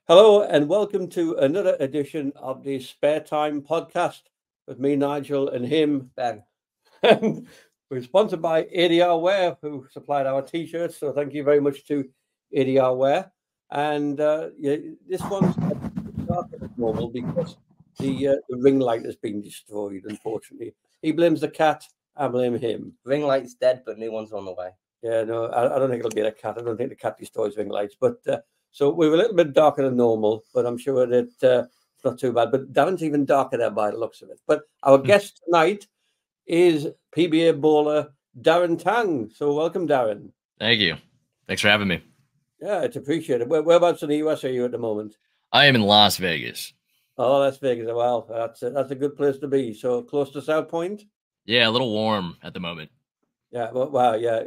Hello and welcome to another edition of the SpareTime Podcast with me, Nigel, and him, Ben. And we're sponsored by ADR Wear, who supplied our T-shirts. So thank you very much to ADR Wear. And this one's darker than normal because the ring light has been destroyed, unfortunately. He blames the cat. I blame him. Ring light's dead, but new one's on the way. Yeah, no, I don't think it'll be the cat. I don't think the cat destroys ring lights, but... So we were a little bit darker than normal, but I'm sure that it's not too bad. But Darren's even darker there by the looks of it. But our guest tonight is PBA bowler Darren Tang. So welcome, Darren. Thank you. Thanks for having me. Yeah, it's appreciated. Whereabouts in the US are you at the moment? I am in Las Vegas. Oh, Las Vegas. Well, that's a good place to be. So close to South Point? Yeah, a little warm at the moment. Yeah, well, wow, yeah.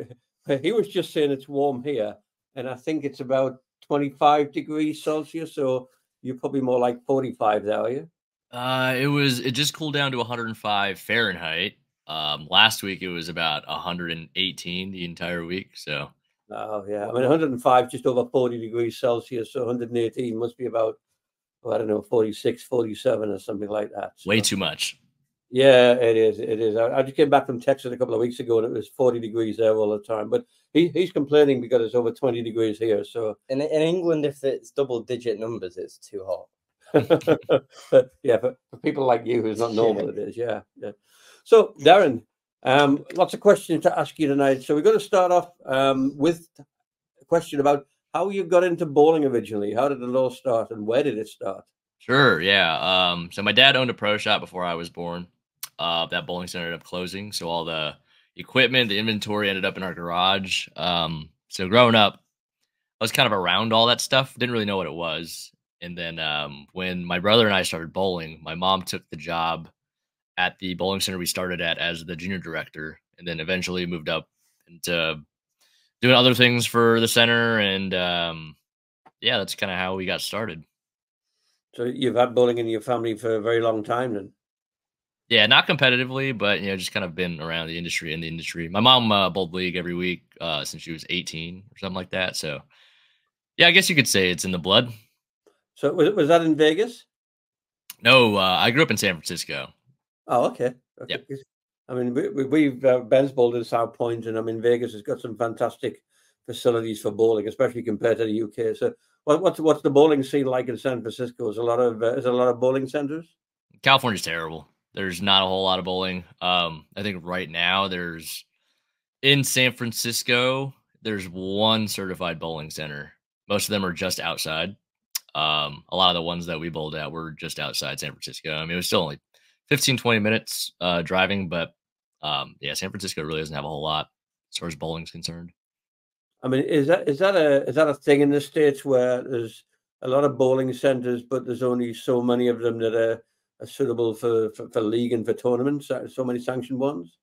He was just saying it's warm here, and I think it's about 25 degrees Celsius, so you're probably more like 45 there, are you? It just cooled down to 105 Fahrenheit. Last week it was about 118 the entire week. So oh yeah, I mean 105 just over 40 degrees Celsius, so 118 must be about, well, I don't know, 46, 47 or something like that. So, way too much. Yeah, it is. It is. I just came back from Texas a couple of weeks ago, and it was 40 degrees there all the time. But he's complaining because it's over 20 degrees here. So in England, if it's double-digit numbers, it's too hot. But yeah, for people like you, who's not normal, it is. Yeah, yeah. So Darren, lots of questions to ask you tonight. So we're going to start off with a question about how you got into bowling originally. How did it all start, and where did it start? Sure. Yeah. So my dad owned a pro shop before I was born. That bowling center ended up closing, so all the equipment, the inventory ended up in our garage. So growing up, I was kind of around all that stuff, didn't really know what it was. And then when my brother and I started bowling, my mom took the job at the bowling center we started at as the junior director, and then eventually moved up into doing other things for the center. And yeah, that's kind of how we got started. So you've had bowling in your family for a very long time then? Yeah, not competitively, but just kind of been around the industry. My mom bowled league every week since she was 18 or something like that. So yeah, I guess you could say it's in the blood. So was that in Vegas? No, I grew up in San Francisco. Oh, okay. Yep. I mean, we've Ben's bowled in South Point, and I mean Vegas has got some fantastic facilities for bowling, especially compared to the UK. So what's the bowling scene like in San Francisco? Is a lot of bowling centers? California's terrible. There's not a whole lot of bowling. I think right now in San Francisco, there's one certified bowling center. Most of them are just outside. A lot of the ones that we bowled at were just outside San Francisco. I mean, it was still only 15, 20 minutes driving, but yeah, San Francisco really doesn't have a whole lot as far as bowling is concerned. I mean, is that a thing in the States where there's a lot of bowling centers, but there's only so many of them that are suitable for league and for tournaments? So many sanctioned ones?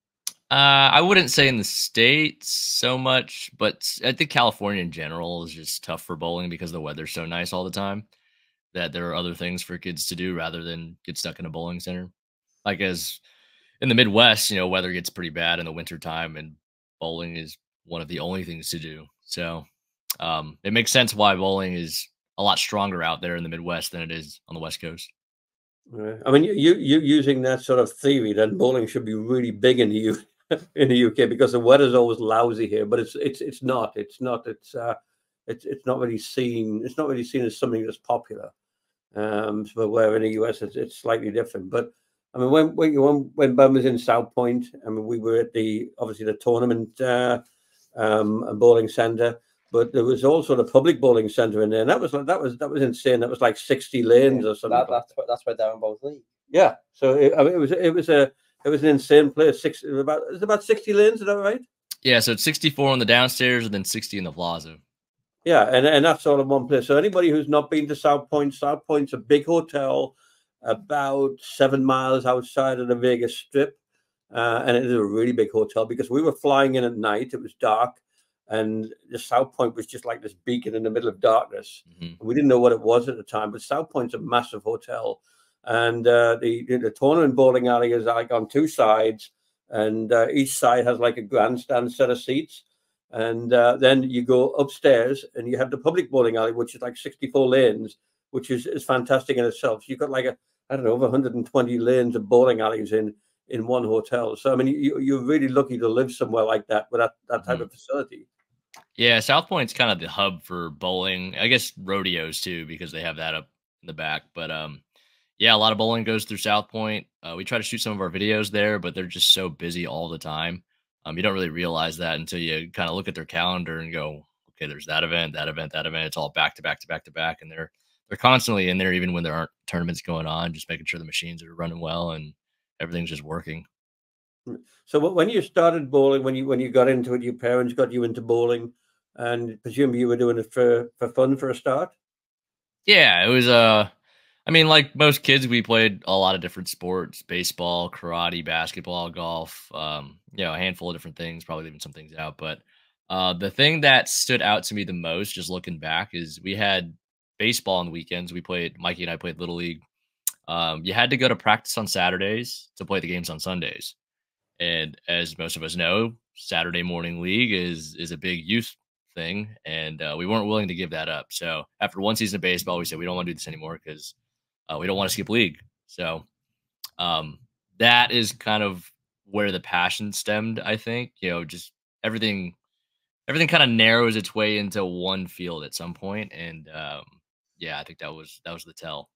I wouldn't say in the States so much, but I think California in general is just tough for bowling because the weather's so nice all the time that there are other things for kids to do rather than get stuck in a bowling center. Like as in the Midwest, weather gets pretty bad in the wintertime, and bowling is one of the only things to do. So it makes sense why bowling is a lot stronger out there in the Midwest than it is on the West Coast. I mean, you using that sort of theory, then bowling should be really big in the UK because the weather's always lousy here. But it's not not really seen. It's not really seen as something that's popular. But where in the US it's slightly different. But I mean, when Ben was in South Point, I mean, we were at obviously the tournament bowling center. But there was also the public bowling center in there, and that was insane. That was like 60 lanes or something. That's where Darren bowls league. Yeah, so it was an insane place. It's about 60 lanes. Is that right? Yeah, so it's 64 on the downstairs and then 60 in the plaza. Yeah, and that's all in one place. So anybody who's not been to South Point's a big hotel about 7 miles outside of the Vegas Strip, and it is a really big hotel because we were flying in at night. It was dark. And the South Point was just like this beacon in the middle of darkness. Mm-hmm. We didn't know what it was at the time, but South Point's a massive hotel. And the tournament bowling alley is like on two sides, and each side has like a grandstand set of seats. And then you go upstairs and you have the public bowling alley, which is like 64 lanes, which is fantastic in itself. So you've got like I don't know, over 120 lanes of bowling alleys in one hotel. So I mean, you're really lucky to live somewhere like that with that type of facility. Yeah, South Point's kind of the hub for bowling. I guess rodeos too, because they have that up in the back. But yeah, a lot of bowling goes through South Point. We try to shoot some of our videos there, but they're just so busy all the time. You don't really realize that until you kind of look at their calendar and go, okay, there's that event, that event, that event. It's all back to back to back to back, and they're constantly in there, even when there aren't tournaments going on, just making sure the machines are running well and everything's just working. So when you started bowling, when you got into it, your parents got you into bowling, and presumably you were doing it for fun for a start. Yeah, it was I mean, like most kids, we played a lot of different sports: baseball, karate, basketball, golf. You know, a handful of different things. Probably leaving some things out, but the thing that stood out to me the most, just looking back, is we had baseball on the weekends. Mikey and I played Little League. You had to go to practice on Saturdays to play the games on Sundays. And as most of us know, Saturday morning league is a big youth thing, and we weren't willing to give that up. So after one season of baseball, we said we don't want to do this anymore because we don't want to skip league. So that is kind of where the passion stemmed, I think. You know, just everything kind of narrows its way into one field at some point, and yeah, I think that was the tell.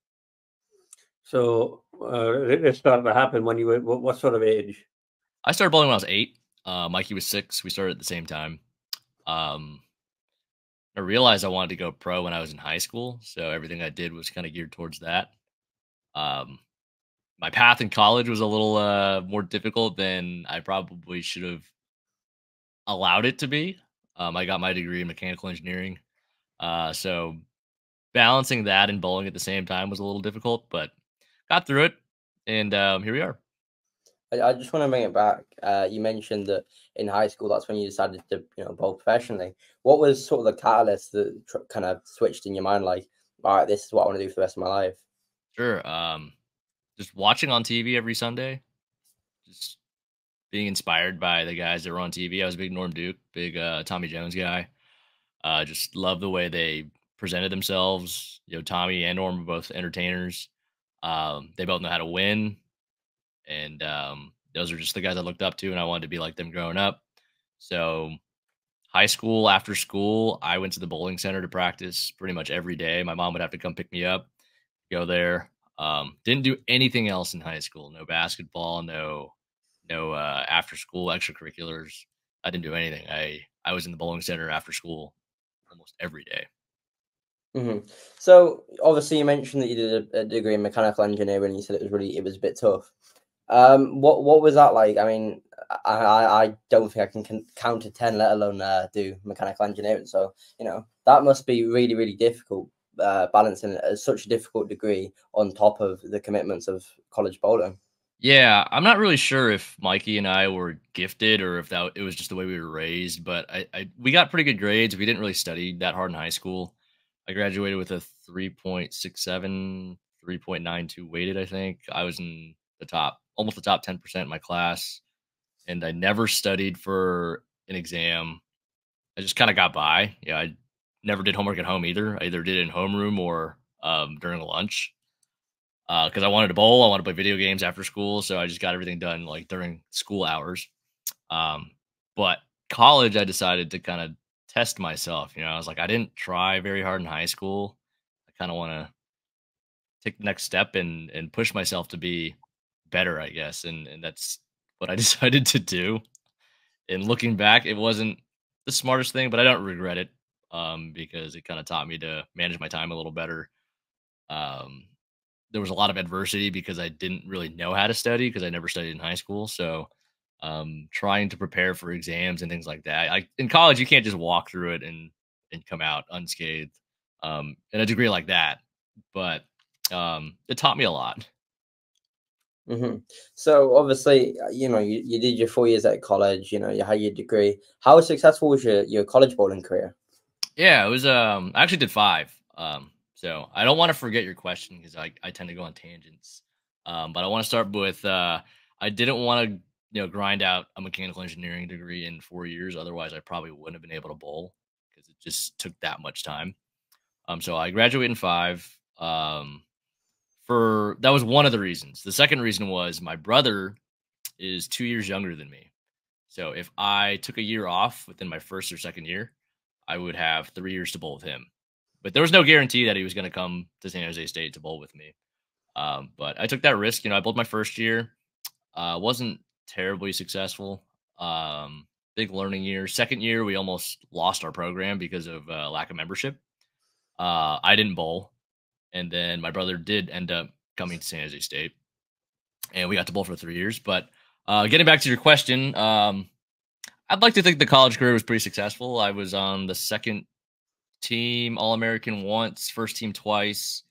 So it started to happen when you were what sort of age? I started bowling when I was 8. Mikey was 6. We started at the same time. I realized I wanted to go pro when I was in high school, so everything I did was kind of geared towards that. My path in college was a little more difficult than I probably should have allowed it to be. I got my degree in mechanical engineering, so balancing that and bowling at the same time was a little difficult, but got through it, and here we are. I just want to bring it back. You mentioned that in high school, that's when you decided to, bowl professionally. What was sort of the catalyst that kind of switched in your mind? Like, all right, this is what I want to do for the rest of my life. Sure. Just watching on TV every Sunday, just being inspired by the guys that were on TV. I was a big Norm Duke, big Tommy Jones guy. Just love the way they presented themselves. Tommy and Norm were both entertainers. They both know how to win. And those are just the guys I looked up to, and I wanted to be like them growing up. So high school, after school, I went to the bowling center to practice pretty much every day. My mom would have to come pick me up, go there. Didn't do anything else in high school. No basketball, no after school extracurriculars. I didn't do anything. I was in the bowling center after school almost every day. Mm-hmm. So obviously you mentioned that you did a degree in mechanical engineering, and you said it was a bit tough. What was that like? I mean, I don't think I can count to 10, let alone do mechanical engineering. So, that must be really, really difficult, balancing such a difficult degree on top of the commitments of college bowling. Yeah, I'm not really sure if Mikey and I were gifted or if it was just the way we were raised, but we got pretty good grades. We didn't really study that hard in high school. I graduated with a 3.67, 3.92 weighted, I think. I was in almost the top 10% in my class, and I never studied for an exam. I just kind of got by. Yeah, I never did homework at home either. I either did it in homeroom or during lunch because I wanted to bowl. I wanted to play video games after school, so I just got everything done like during school hours. But college, I decided to kind of test myself. I was like, I didn't try very hard in high school. I kind of want to take the next step and push myself to be better, I guess. And that's what I decided to do. And looking back, it wasn't the smartest thing, but I don't regret it because it kind of taught me to manage my time a little better. There was a lot of adversity because I didn't really know how to study because I never studied in high school. So trying to prepare for exams and things like that. In college, you can't just walk through it and come out unscathed in a degree like that. But it taught me a lot. Mm-hmm. So obviously, you did your 4 years at college, you had your degree. How successful was your college bowling career? Yeah, it was, I actually did 5. So I don't want to forget your question because I tend to go on tangents. But I want to start with, I didn't want to, grind out a mechanical engineering degree in 4 years. Otherwise I probably wouldn't have been able to bowl because it just took that much time. So I graduated in 5. That was one of the reasons. The second reason was my brother is 2 years younger than me. So if I took a year off within my first or second year, I would have 3 years to bowl with him. But there was no guarantee that he was going to come to San Jose State to bowl with me. But I took that risk. I bowled my first year. Wasn't terribly successful. Big learning year. Second year, we almost lost our program because of lack of membership. I didn't bowl. And then my brother did end up coming to San Jose State. And we got to bowl for 3 years. But getting back to your question, I'd like to think the college career was pretty successful. I was on the second team All-American once, first team twice,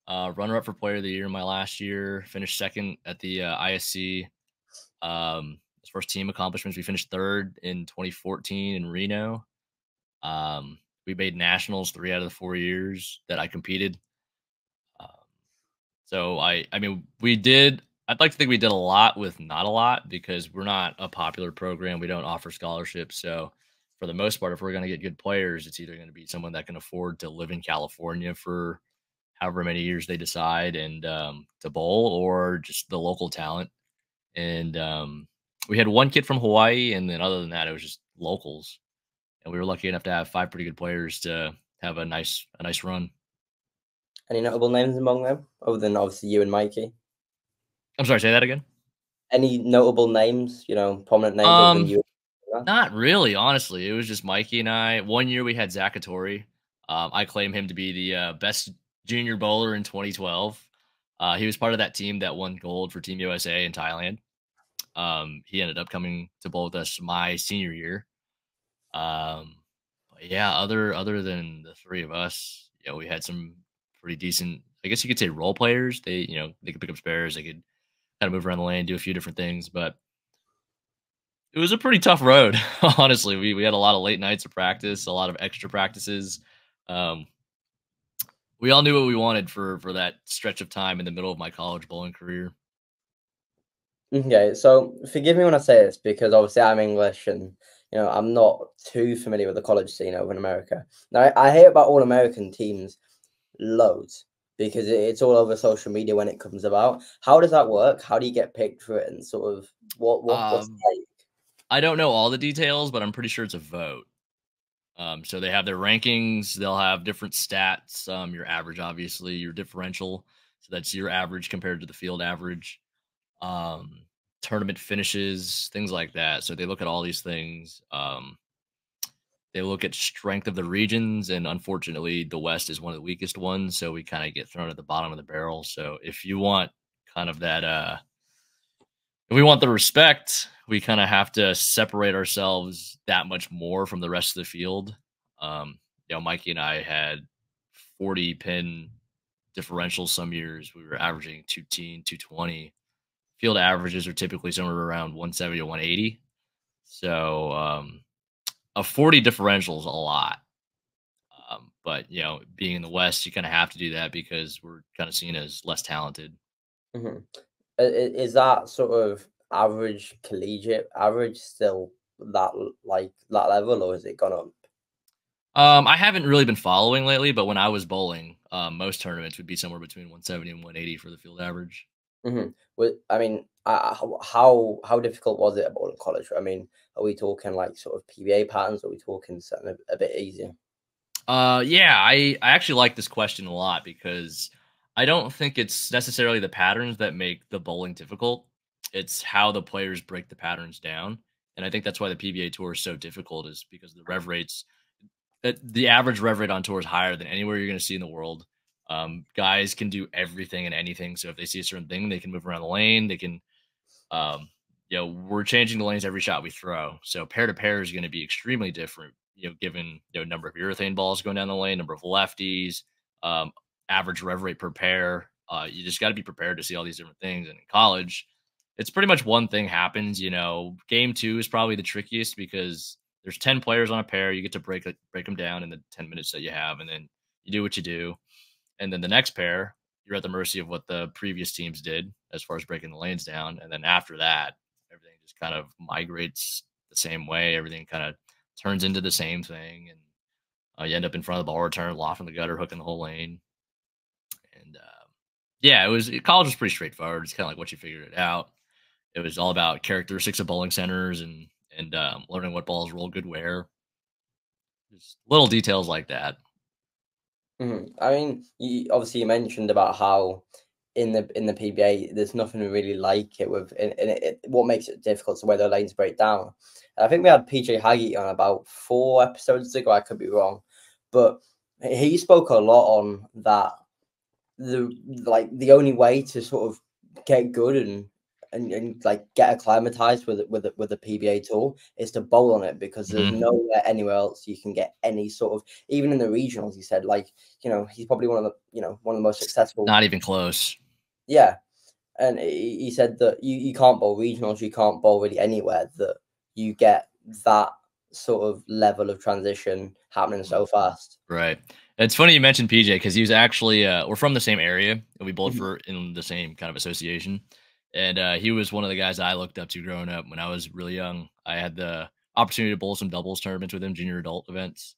runner-up for Player of the Year my last year, finished second at the ISC. As first team accomplishments, we finished third in 2014 in Reno. We made nationals 3 out of the 4 years that I competed. So I mean, we did. I'd like to think we did a lot with not a lot because we're not a popular program. We don't offer scholarships. So for the most part, if we're going to get good players, it's either going to be someone that can afford to live in California for however many years they decide and to bowl, or just the local talent. And we had one kid from Hawaii, and then other than that, it was just locals. And we were lucky enough to have 5 pretty good players to have a nice run. Any notable names among them, other than obviously you and Mikey? I'm sorry, say that again. Any notable names, prominent names other than you? Not really, honestly. It was just Mikey and I. One year we had Zakatori. I claim him to be the best junior bowler in 2012. He was part of that team that won gold for Team USA in Thailand. He ended up coming to bowl with us my senior year. But yeah, other than the 3 of us, we had some pretty decent, I guess you could say, role players. They could pick up spares. They could kind of move around the lane, do a few different things, but it was a pretty tough road. Honestly, we had a lot of late nights of practice, a lot of extra practices. We all knew what we wanted for that stretch of time in the middle of my college bowling career. Okay, so forgive me when I say this, because obviously I'm English and I'm not too familiar with the college scene over in America. Now I hear about All-American teams loads because it's all over social media when it comes about. How does that work? How do you get picked for it, and sort of what's like? I don't know all the details, but I'm pretty sure it's a vote. So they have their rankings. They'll have different stats. Your average, obviously, your differential. So that's your average compared to the field average. Tournament finishes, things like that. So they look at all these things. They look at strength of the regions, and unfortunately, the West is one of the weakest ones. So we kind of get thrown at the bottom of the barrel. So if you want kind of that, if we want the respect, we kind of have to separate ourselves that much more from the rest of the field. Mikey and I had 40 pin differentials some years. We were averaging 220. Field averages are typically somewhere around 170 to 180. So a 40 differential is a lot. But, being in the West, you kind of have to do that because we're kind of seen as less talented. Mm-hmm. Is that sort of average collegiate average still that level, or has it gone up? I haven't really been following lately, but when I was bowling, most tournaments would be somewhere between 170 and 180 for the field average. Mm-hmm. Well, I mean, how difficult was it at bowling college? I mean, are we talking like sort of PBA patterns? Or are we talking something a bit easier? Yeah, I actually like this question a lot because I don't think it's necessarily the patterns that make the bowling difficult. It's how the players break the patterns down. And I think that's why the PBA tour is so difficult, is because the rev rates, the average rev rate on tour is higher than anywhere you're going to see in the world. Guys can do everything and anything. So if they see a certain thing, they can move around the lane. They can, we're changing the lanes every shot we throw. So pair to pair is going to be extremely different, given number of urethane balls going down the lane, number of lefties, average rev rate per pair. You just got to be prepared to see all these different things. And in college, it's pretty much one thing happens. Game 2 is probably the trickiest because there's 10 players on a pair. You get to break them down in the 10 minutes that you have, and then you do what you do. And then the next pair, you're at the mercy of what the previous teams did as far as breaking the lanes down. And then after that, everything just kind of migrates the same way. Everything kind of turns into the same thing. And you end up in front of the ball return, loft in the gutter, hook in the whole lane. Yeah, college was pretty straightforward. It's kind of like what you figured it out. It was all about characteristics of bowling centers and learning what balls roll good where. Just little details like that. I mean, obviously you mentioned about how in the PBA there's nothing really like it with, and what makes it difficult is the way the lanes break down. I think we had PJ Haggy on about 4 episodes ago. I could be wrong, but he spoke a lot on that. The only way to sort of get good and like get acclimatized with the PBA tool is to bowl on it, because there's nowhere anywhere else you can get any sort of, even in the regionals. He said, like, he's probably one of the most successful. Not even close. Yeah, and he said that you can't bowl regionals, you can't bowl really anywhere that you get that sort of level of transition happening so fast. Right. It's funny you mentioned PJ, because he was actually we're from the same area, and we bowled for in the same kind of association. And he was one of the guys I looked up to growing up when I was really young. I had the opportunity to bowl some doubles tournaments with him, junior adult events.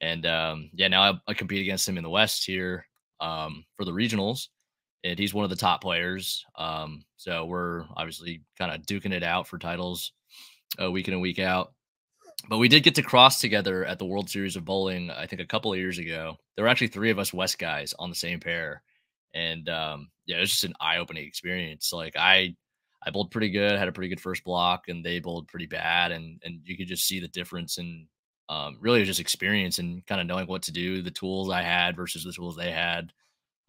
And now I compete against him in the West here for the regionals. And he's one of the top players. So we're obviously kind of duking it out for titles week in and week out. But we did get to cross together at the World Series of Bowling, I think a couple of years ago. There were actually 3 of us West guys on the same pair. And it was just an eye-opening experience. Like I bowled pretty good, had a pretty good first block, and they bowled pretty bad. And you could just see the difference in really just experience and kind of knowing what to do, the tools I had versus the tools they had.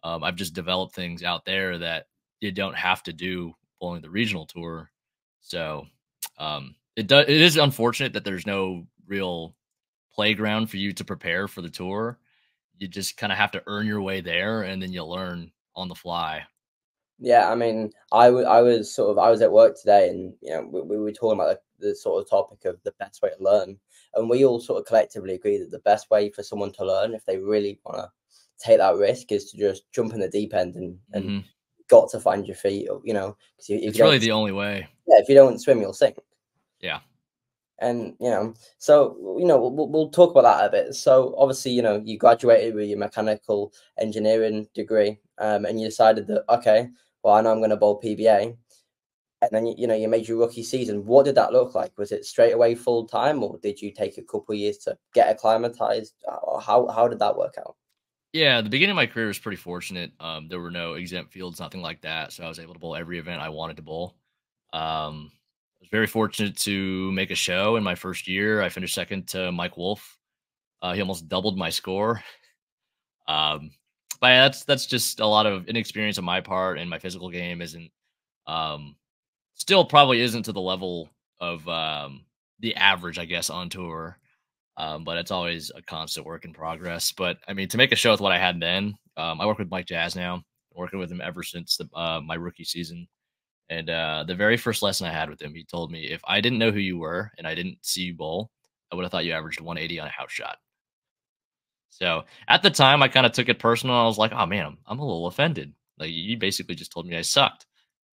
I've just developed things out there that you don't have to do bowling the regional tour. So it is unfortunate that there's no real playground for you to prepare for the tour. You just kind of have to earn your way there, and then you'll learn on the fly. Yeah, I mean, I was at work today, and we were talking about the sort of topic of the best way to learn, and we all sort of collectively agree that the best way for someone to learn, if they really want to take that risk, is to just jump in the deep end and got to find your feet. Because it's really the only way. Yeah, if you don't swim, you'll sink. Yeah. And so we'll talk about that a bit. So obviously, you graduated with your mechanical engineering degree, and you decided that, okay, well, I know I'm going to bowl PBA, and then you made your rookie season. What did that look like? Was it straight away full time, or did you take a couple of years to get acclimatized? How did that work out? Yeah, the beginning of my career was pretty fortunate. There were no exempt fields, nothing like that, so I was able to bowl every event I wanted to bowl. I was very fortunate to make a show in my first year. I finished second to Mike Wolf. He almost doubled my score. But yeah, that's just a lot of inexperience on my part, and my physical game isn't still probably isn't to the level of the average, I guess, on tour. But it's always a constant work in progress. But I mean, to make a show with what I had then, I work with Mike Jazz now, working with him ever since my rookie season. And the very first lesson I had with him, he told me, if I didn't know who you were and I didn't see you bowl, I would have thought you averaged 180 on a house shot. So at the time, I kind of took it personal. I was like, oh man, I'm a little offended. Like, you basically just told me I sucked.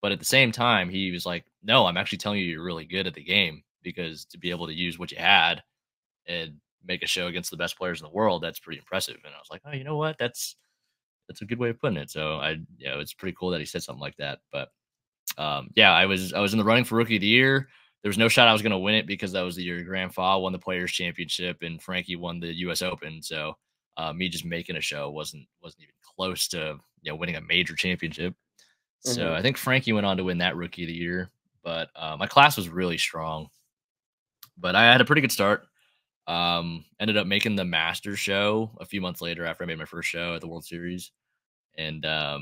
But at the same time, he was like, no, I'm actually telling you you're really good at the game, because to be able to use what you had and make a show against the best players in the world, that's pretty impressive. And I was like, oh, you know what? That's a good way of putting it. So it's pretty cool that he said something like that. But I was in the running for rookie of the year. There was no shot I was going to win it, because that was the year Grandpa won the Players Championship and Frankie won the U.S. Open. So me just making a show wasn't even close to winning a major championship. So I think Frankie went on to win that rookie of the year. But my class was really strong. But I had a pretty good start. Ended up making the Masters show a few months later after I made my first show at the World Series. And I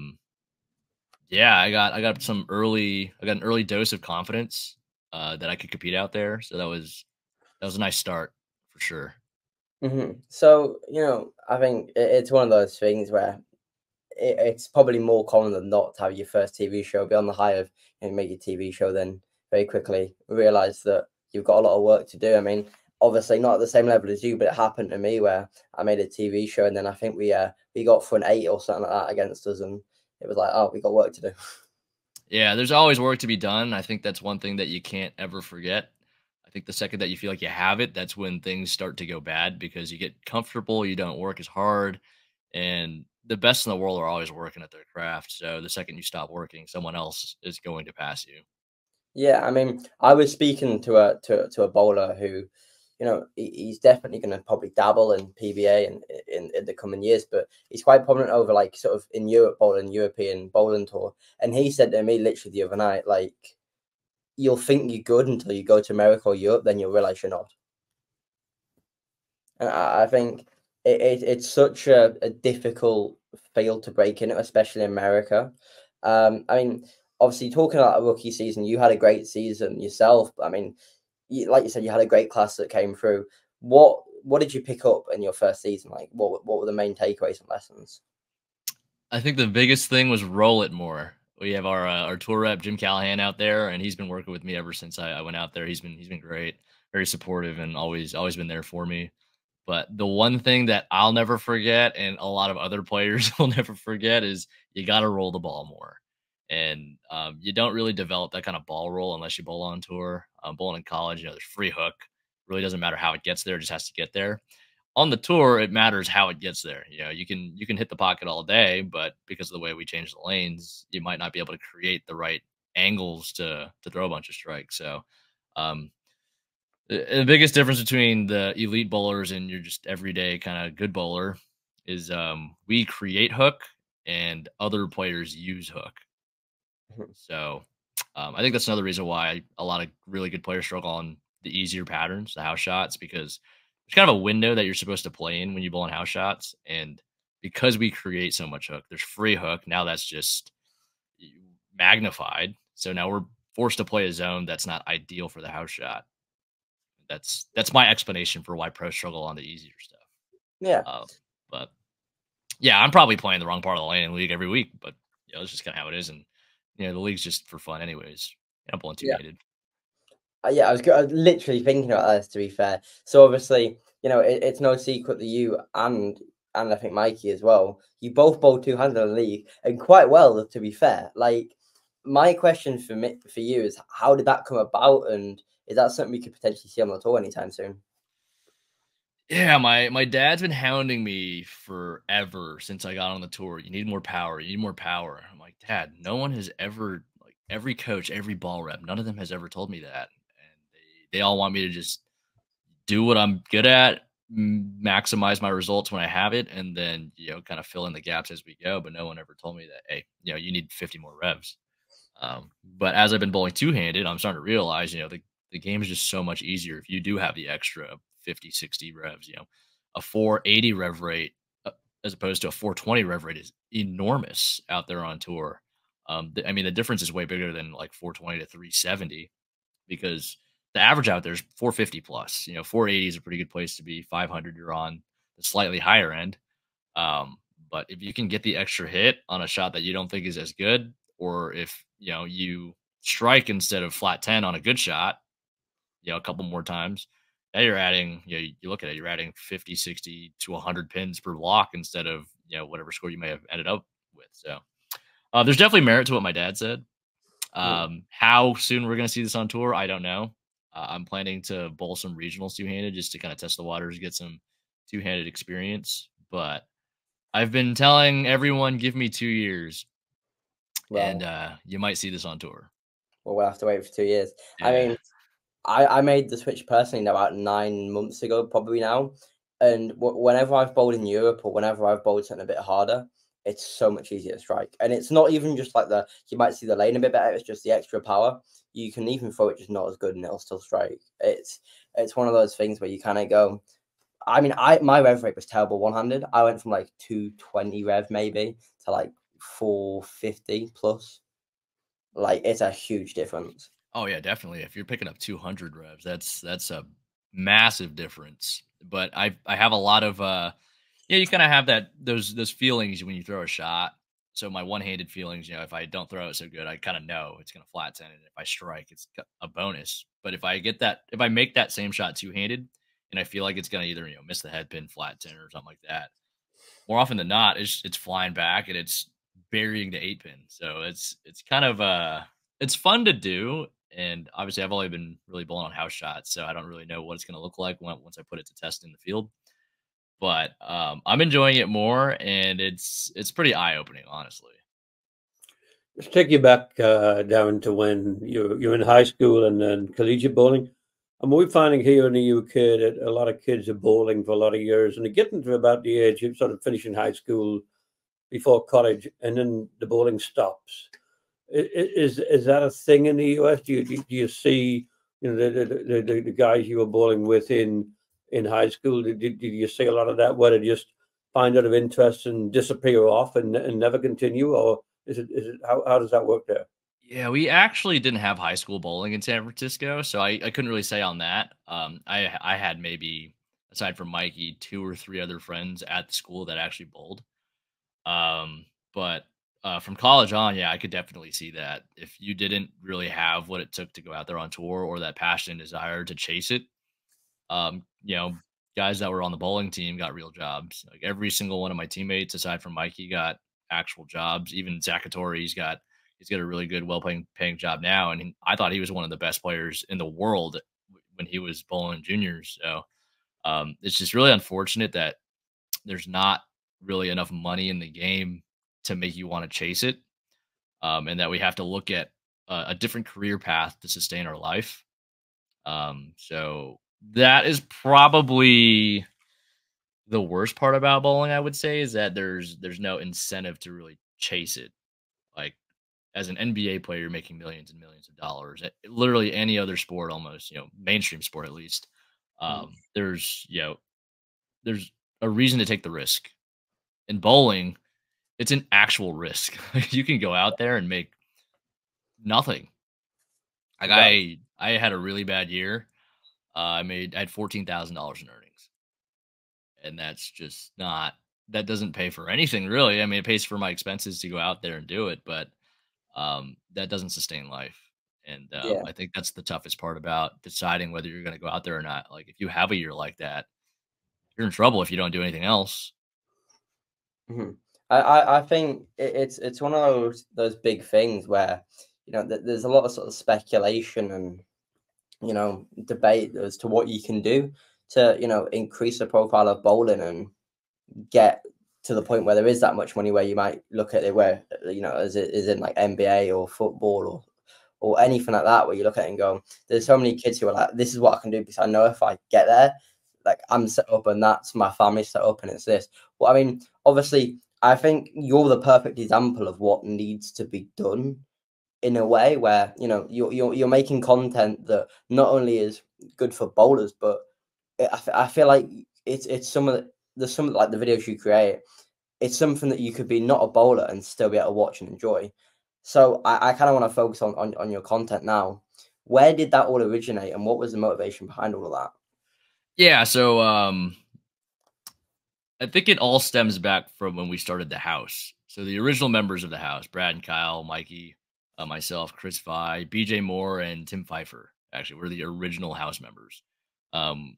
got an early dose of confidence that I could compete out there. So that was a nice start for sure. So, I think it's one of those things where it's probably more common than not to have your first TV show be on the high of make your TV show, then very quickly realize that you've got a lot of work to do. I mean, obviously not at the same level as you, but it happened to me where I made a TV show, and then I think we got for an 8 or something like that against us, and it was like, oh, we got work to do. Yeah, there's always work to be done. I think that's one thing that you can't ever forget. I think the second that you feel like you have it, that's when things start to go bad, because you get comfortable, you don't work as hard, and the best in the world are always working at their craft. So the second you stop working, someone else is going to pass you. Yeah, I mean, I was speaking to a bowler who, he's definitely going to probably dabble in PBA in the coming years, but he's quite prominent over like sort of in Europe bowling, European bowling tour. And he said to me literally the other night, like, you'll think you're good until you go to America or Europe, then you'll realize you're not. And I think it's such a difficult field to break into, especially in America. I mean, obviously, talking about a rookie season, you had a great season yourself. I mean, like you said, you had a great class that came through. What did you pick up in your first season? Like, what were the main takeaways and lessons? I think the biggest thing was roll it more. We have our tour rep Jim Callahan out there, and he's been working with me ever since I went out there. He's been great, very supportive, and always been there for me. But the one thing that I'll never forget, and a lot of other players will never forget, is you got to roll the ball more. And you don't really develop that kind of ball roll unless you bowl on tour. Bowling in college, there's free hook. Really doesn't matter how it gets there; it just has to get there. On the tour, it matters how it gets there. You can hit the pocket all day, but because of the way we change the lanes, you might not be able to create the right angles to throw a bunch of strikes. So, the biggest difference between the elite bowlers and your just everyday kind of good bowler is we create hook and other players use hook. So I think that's another reason why a lot of really good players struggle on the easier patterns, the house shots, because there's kind of a window that you're supposed to play in when you bowl on house shots. And because we create so much hook, there's free hook. Now that's just magnified. So now we're forced to play a zone that's not ideal for the house shot. That's my explanation for why pros struggle on the easier stuff. Yeah. But yeah, I'm probably playing the wrong part of the lane in the league every week, but it's just kind of how it is. And, the league's just for fun anyways. I'm pulling two-handed. Yeah, I was literally thinking about this, to be fair. So obviously, it's no secret that you and I think Mikey as well, you both bowl two-handed in the league, and quite well, to be fair. Like, my question for you is, how did that come about, and is that something we could potentially see on the tour anytime soon? Yeah, my dad's been hounding me forever since I got on the tour. You need more power. You need more power. I'm like, Dad, no one has ever, like every coach, every ball rep, none of them has ever told me that. And they all want me to just do what I'm good at, maximize my results when I have it, and then, kind of fill in the gaps as we go. But no one ever told me that, hey, you need 50 more revs. But as I've been bowling two-handed, I'm starting to realize, the game is just so much easier if you do have the extra 50, 60 revs. A 480 rev rate as opposed to a 420 rev rate is enormous out there on tour. I mean, the difference is way bigger than like 420 to 370 because the average out there is 450 plus. 480 is a pretty good place to be. 500, you're on the slightly higher end. But if you can get the extra hit on a shot that you don't think is as good, or if you strike instead of flat 10 on a good shot, a couple more times, now you're adding, you look at it, you're adding 50, 60 to 100 pins per block instead of, whatever score you may have ended up with. So there's definitely merit to what my dad said. How soon we're going to see this on tour, I don't know. I'm planning to bowl some regionals two-handed just to kind of test the waters, get some two-handed experience. But I've been telling everyone, give me 2 years. Well, and you might see this on tour. Well, we'll have to wait for 2 years. Yeah. I mean, I made the switch personally about 9 months ago, probably now. And whenever I've bowled in Europe or whenever I've bowled something a bit harder, it's so much easier to strike. And it's not even just like you might see the lane a bit better. It's just the extra power. You can even throw it just not as good and it'll still strike. It's one of those things where you kind of go, I mean, my rev rate was terrible one-handed. I went from like 220 rev maybe to like 450 plus. Like, it's a huge difference. Oh yeah, definitely. If you're picking up 200 revs, that's a massive difference. But I have a lot of you kind of have those feelings when you throw a shot. So my one-handed feelings, if I don't throw it so good, I kind of know it's going to flat 10, and if I strike, it's a bonus. But if I make that same shot two-handed, and I feel like it's going to either miss the head pin, flat 10, or something like that, more often than not, it's flying back and it's burying the 8-pin. So it's kind of it's fun to do. And obviously, I've only been really bowling on house shots, so I don't really know what it's going to look like once I put it to test in the field. but I'm enjoying it more, and it's pretty eye opening, honestly. Let's take you back, Darren, to when you're in high school and then collegiate bowling. And we're finding here in the UK that a lot of kids are bowling for a lot of years, and they're getting to about the age of sort of finishing high school before college, and then the bowling stops. Is that a thing in the US? Do you see, you know, the guys you were bowling with in high school? Did you see a lot of that where they just find out of interest and disappear off and never continue, or is it how does that work there? Yeah, we actually didn't have high school bowling in San Francisco, so I couldn't really say on that. I had maybe, aside from Mikey, 2 or 3 other friends at the school that actually bowled. But from college on, yeah, I could definitely see that if you didn't really have what it took to go out there on tour or that passion and desire to chase it, you know, guys that were on the bowling team got real jobs. Like every single one of my teammates, aside from Mikey, got actual jobs. Even Zakatori, he's got a really good, paying job now, and I thought he was one of the best players in the world when he was bowling juniors. So it's just really unfortunate that there's not really enough money in the game to make you want to chase it, and that we have to look at a different career path to sustain our life. So that is probably the worst part about bowling, I would say, is that there's no incentive to really chase it. Like as an NBA player, you're making millions and millions of dollars. Literally any other sport, almost, mainstream sport at least. There's there's a reason to take the risk. In bowling, it's an actual risk. You can go out there and make nothing. Like I had a really bad year. I had $14,000 in earnings, and that's just not. That doesn't pay for anything really. I mean, it pays for my expenses to go out there and do it, but that doesn't sustain life. And I think that's the toughest part about deciding whether you're going to go out there or not. Like if you have a year like that, you're in trouble if you don't do anything else. Mm-hmm. I think it's one of those big things where there's a lot of sort of speculation and debate as to what you can do to increase the profile of bowling and get to the point where there is that much money where you might look at it where as it is in like NBA or football or anything like that, where you look at it and go, there's so many kids who are like, this is what I can do because I know if I get there, like I'm set up and that's my family set up and it's this. Well, I mean, obviously, I think you're the perfect example of what needs to be done in a way where you're making content that not only is good for bowlers, but I feel like it's some of like the videos you create. It's something that you could be not a bowler and still be able to watch and enjoy. So I kind of want to focus on your content now. Where did that all originate, and what was the motivation behind all of that? Yeah, so I think it all stems back from when we started the house. So the original members of the house, Brad and Kyle, Mikey, myself, Chris Vi, BJ Moore, and Tim Pfeiffer, actually, we're the original house members.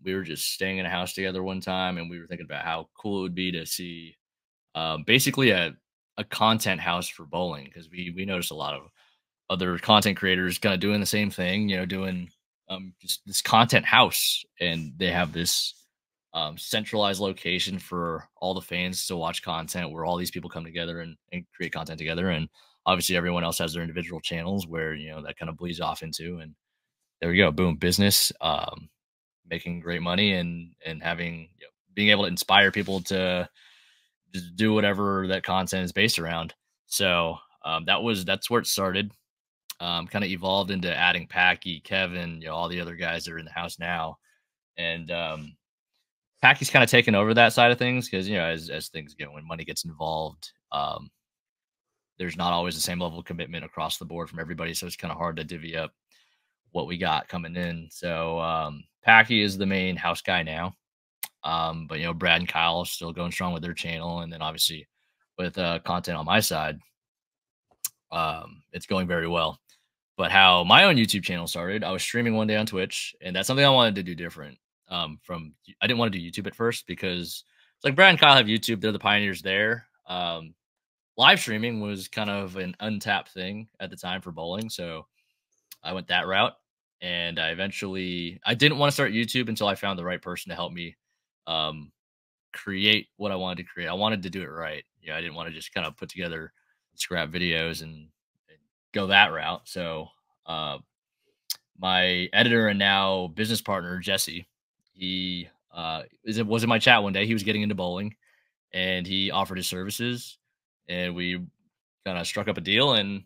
We were just staying in a house together one time, and we were thinking about how cool it would be to see basically a content house for bowling, because we noticed a lot of other content creators kind of doing the same thing, doing just this content house, and they have this centralized location for all the fans to watch content where all these people come together and create content together. And obviously everyone else has their individual channels where, that kind of bleeds off into, and there we go. Boom. Business, making great money and having, being able to inspire people to just do whatever that content is based around. So that's where it started. Kind of evolved into adding Packy, Kevin, all the other guys that are in the house now. And Packy's kind of taken over that side of things because, as things go, when money gets involved, there's not always the same level of commitment across the board from everybody. So it's kind of hard to divvy up what we got coming in. So Packy is the main house guy now. But, Brad and Kyle are still going strong with their channel. And then obviously with content on my side, it's going very well. But how my own YouTube channel started, I was streaming one day on Twitch, and that's something I wanted to do different. I didn't want to do YouTube at first because it's like Brad and Kyle have YouTube. They're the pioneers there. Live streaming was kind of an untapped thing at the time for bowling. So I went that route, and I didn't want to start YouTube until I found the right person to help me create what I wanted to create. I wanted to do it right. I didn't want to just kind of put together scrap videos and go that route. So my editor and now business partner, Jesse, he was in my chat one day. He was getting into bowling and he offered his services, and we kind of struck up a deal, and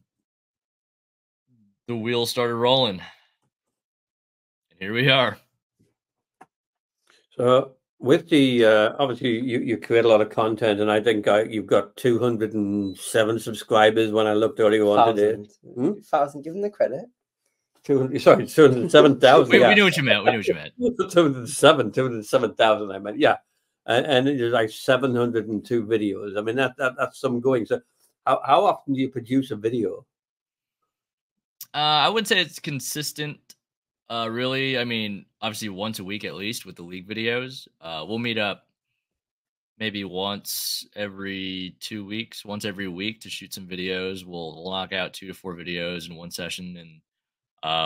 the wheels started rolling. And here we are. So with the obviously you create a lot of content, and I think you've got 207 subscribers when I looked earlier on today. 1,000, give them the credit. 207,000. We knew what you meant. 207,000. I meant, yeah. And there's like 702 videos. I mean, that's some going. So how often do you produce a video? I wouldn't say it's consistent. Really, I mean, obviously once a week at least with the league videos. We'll meet up maybe once every 2 weeks, once every week to shoot some videos. We'll knock out 2 to 4 videos in one session, and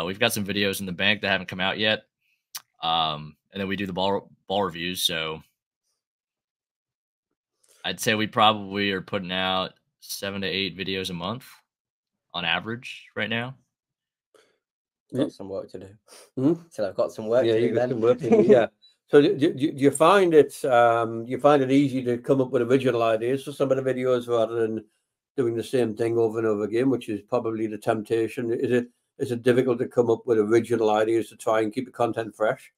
we've got some videos in the bank that haven't come out yet. And then we do the ball reviews. So I'd say we probably are putting out 7 to 8 videos a month on average right now. Got some work to do. So I've got some work to do then. Some work to do, yeah. So do you find it easy to come up with original ideas for some of the videos rather than doing the same thing over and over again, which is probably the temptation? Is it difficult to come up with original ideas to try and keep the content fresh?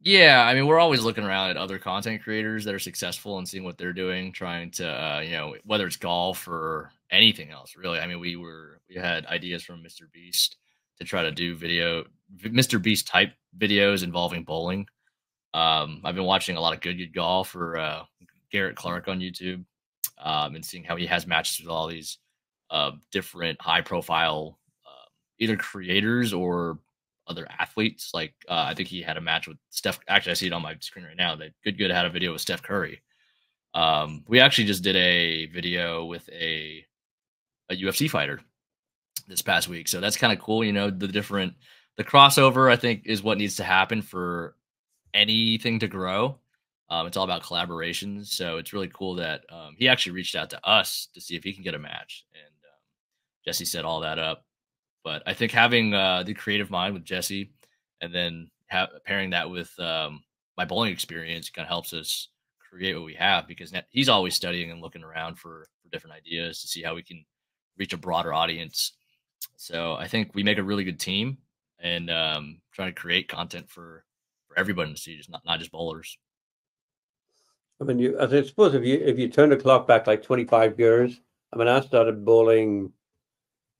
Yeah, I mean, we're always looking around at other content creators that are successful and seeing what they're doing, trying to, whether it's golf or anything else, really. I mean, we had ideas from Mr. Beast to try to do Mr. Beast type videos involving bowling. I've been watching a lot of good golf or Garrett Clark on YouTube, and seeing how he has matches with all these different high profile either creators or other athletes. Like I think he had a match with Steph. Actually, I see it on my screen right now. That Good had a video with Steph Curry. We actually just did a video with a UFC fighter this past week. So that's kind of cool. The crossover, I think, is what needs to happen for anything to grow. It's all about collaborations. So it's really cool that he actually reached out to us to see if he can get a match. And Jesse set all that up. But I think having the creative mind with Jesse and then pairing that with my bowling experience kind of helps us create what we have, because he's always studying and looking around for different ideas to see how we can reach a broader audience. So I think we make a really good team, and trying to create content for everybody to see, just not just bowlers. I mean, I suppose if you turn the clock back like 25 years, I mean, I started bowling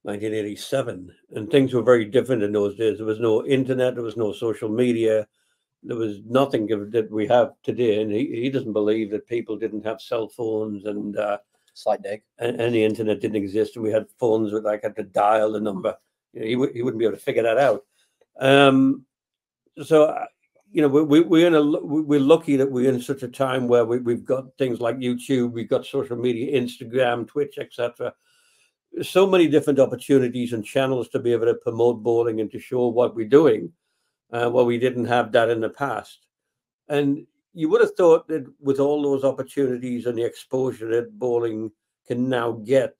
1987, and things were very different in those days. There was no internet, there was no social media, there was nothing that we have today. And he doesn't believe that people didn't have cell phones and slight dig, and the internet didn't exist, and we had phones with had to dial the number. He wouldn't be able to figure that out. So we're lucky that we're in such a time where we've got things like YouTube, we've got social media, Instagram, Twitch, etc. So many different opportunities and channels to be able to promote bowling and to show what we're doing. Well, we didn't have that in the past. And you would have thought that with all those opportunities and the exposure that bowling can now get,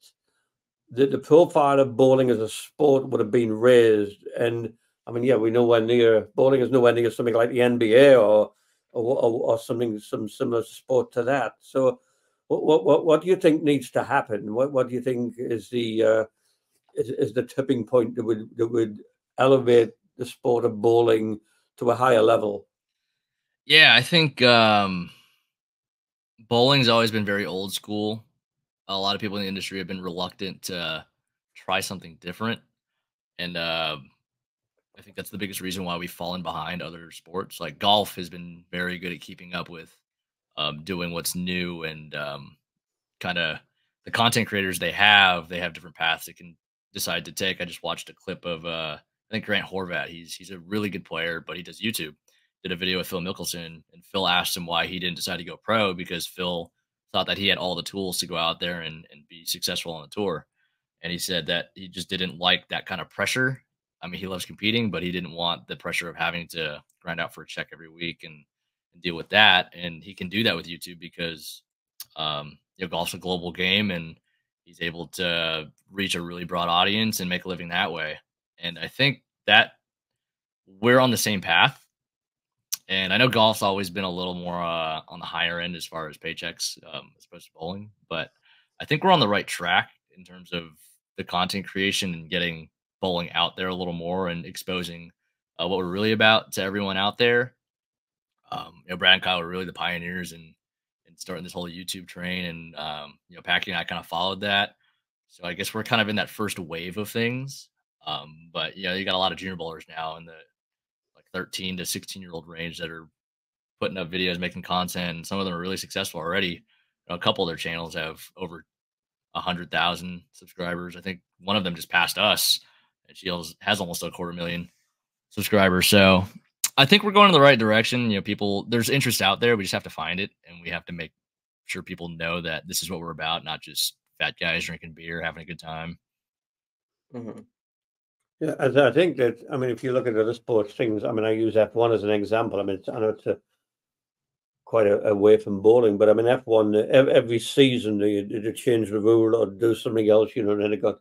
that the profile of bowling as a sport would have been raised. And I mean, yeah, bowling is nowhere near something like the NBA or some similar sport to that. So what do you think needs to happen? What do you think is the tipping point that would elevate the sport of bowling to a higher level? Yeah, I think bowling's always been very old school. A lot of people in the industry have been reluctant to try something different, and I think that's the biggest reason why we've fallen behind other sports. Like golf has been very good at keeping up with doing what's new, and kind of the content creators they have different paths they can decide to take. I just watched a clip of I think Grant Horvat. He's a really good player, but he does YouTube. Did a video with Phil Mickelson, and Phil asked him why he didn't decide to go pro, because Phil thought that he had all the tools to go out there and be successful on the tour. And he said that he just didn't like that kind of pressure. I mean, he loves competing, but he didn't want the pressure of having to grind out for a check every week and and deal with that. And he can do that with YouTube because golf's a global game, and he's able to reach a really broad audience and make a living that way. And I think that we're on the same path. And I know golf's always been a little more on the higher end as far as paychecks, as opposed to bowling. But I think we're on the right track in terms of the content creation and getting bowling out there a little more and exposing what we're really about to everyone out there. Brad and Kyle were really the pioneers in starting this whole YouTube train, and Packy and I kind of followed that. So I guess we're kind of in that first wave of things. But you got a lot of junior bowlers now in the 13 to 16-year-old range that are putting up videos, making content, and some of them are really successful already. A couple of their channels have over 100,000 subscribers. I think one of them just passed us, and she has almost 250,000 subscribers. So I think we're going in the right direction. There's interest out there. We just have to find it, and we have to make sure people know that this is what we're about, not just fat guys drinking beer, having a good time. Mm-hmm. Yeah, I think that, if you look at other sports things, I use F1 as an example. I know it's quite away from bowling, but F1, every season they change the rule or do something else, and then they've got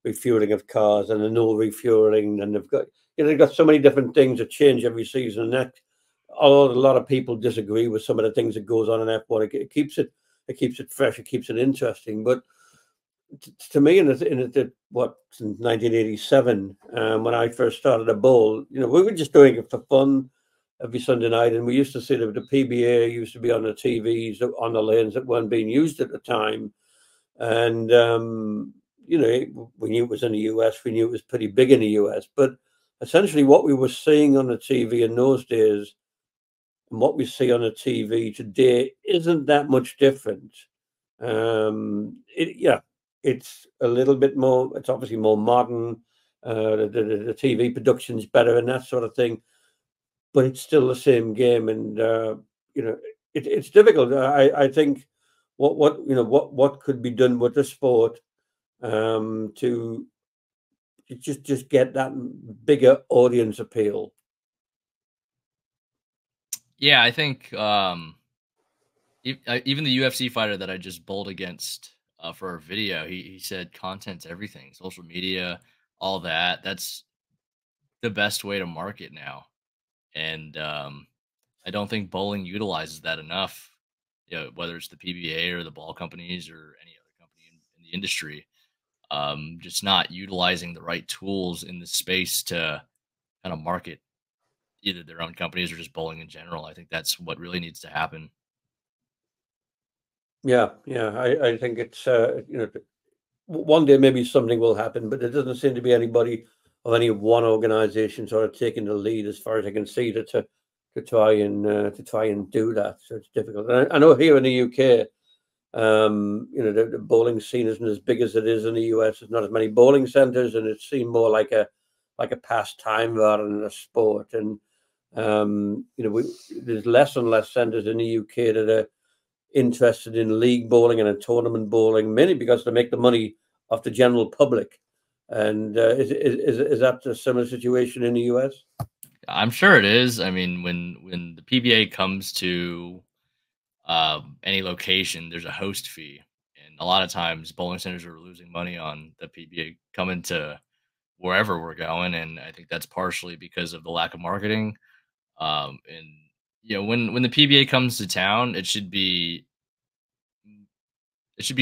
refueling of cars and a no refueling, and they've got so many different things that change every season. And that, although a lot of people disagree with some of the things that goes on in F1, it keeps it fresh, it keeps it interesting. But to me, in 1987, when I first started a bowl, we were just doing it for fun every Sunday night, and we used to see that the PBA used to be on the TVs on the lanes that weren't being used at the time, and we knew it was in the US, we knew it was pretty big in the US, but essentially what we were seeing on the TV in those days and what we see on the TV today isn't that much different. It's a little bit more, it's obviously more modern. The TV production's better and that sort of thing, but it's still the same game. And, it's difficult. I think what could be done with the sport to just get that bigger audience appeal. Yeah, I think even the UFC fighter that I just bowled against for our video, he said content's everything, social media, all that. That's the best way to market now. And I don't think bowling utilizes that enough, whether it's the PBA or the ball companies or any other company in the industry. Just not utilizing the right tools in the space to kind of market either their own companies or just bowling in general. I think that's what really needs to happen. Yeah. I think it's one day maybe something will happen, but there doesn't seem to be anybody of any one organization sort of taking the lead, as far as I can see, to try and do that. So it's difficult. And I know here in the UK, the bowling scene isn't as big as it is in the US. There's not as many bowling centers, and it seemed more like a pastime rather than a sport. And there's less and less centers in the UK that are interested in league bowling and in tournament bowling, mainly because they make the money off the general public. And is that a similar situation in the US? I'm sure it is. When the PBA comes to any location, there's a host fee, and a lot of times bowling centers are losing money on the PBA coming to wherever we're going, and I think that's partially because of the lack of marketing. And when the PBA comes to town, it should be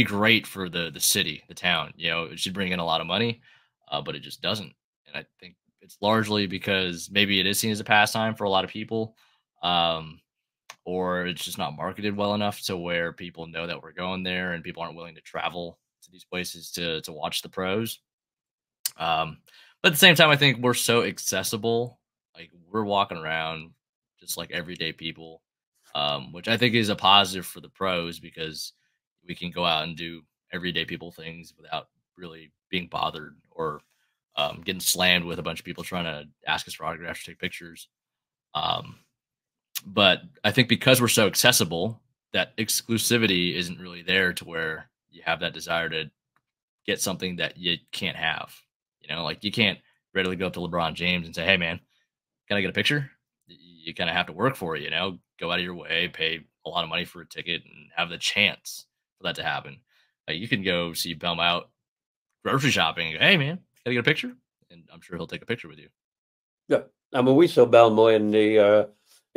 great for the city, the town. It should bring in a lot of money, but it just doesn't. And I think it's largely because maybe it is seen as a pastime for a lot of people, or it's just not marketed well enough to where people know that we're going there, and people aren't willing to travel to these places to watch the pros. But at the same time, I think we're so accessible. Like, we're walking around just like everyday people, which I think is a positive for the pros, because we can go out and do everyday people things without really being bothered or getting slammed with a bunch of people trying to ask us for autographs or take pictures. But I think because we're so accessible, that exclusivity isn't really there to where you have that desire to get something that you can't have. Like, you can't readily go up to LeBron James and say, "Hey man, can I get a picture?" You kind of have to work for it, go out of your way, pay a lot of money for a ticket, and have the chance for that to happen. Like, you can go see Belm out grocery shopping and go, "Hey, man, can I get a picture?" And I'm sure he'll take a picture with you. Yeah, I mean, we saw Belmo in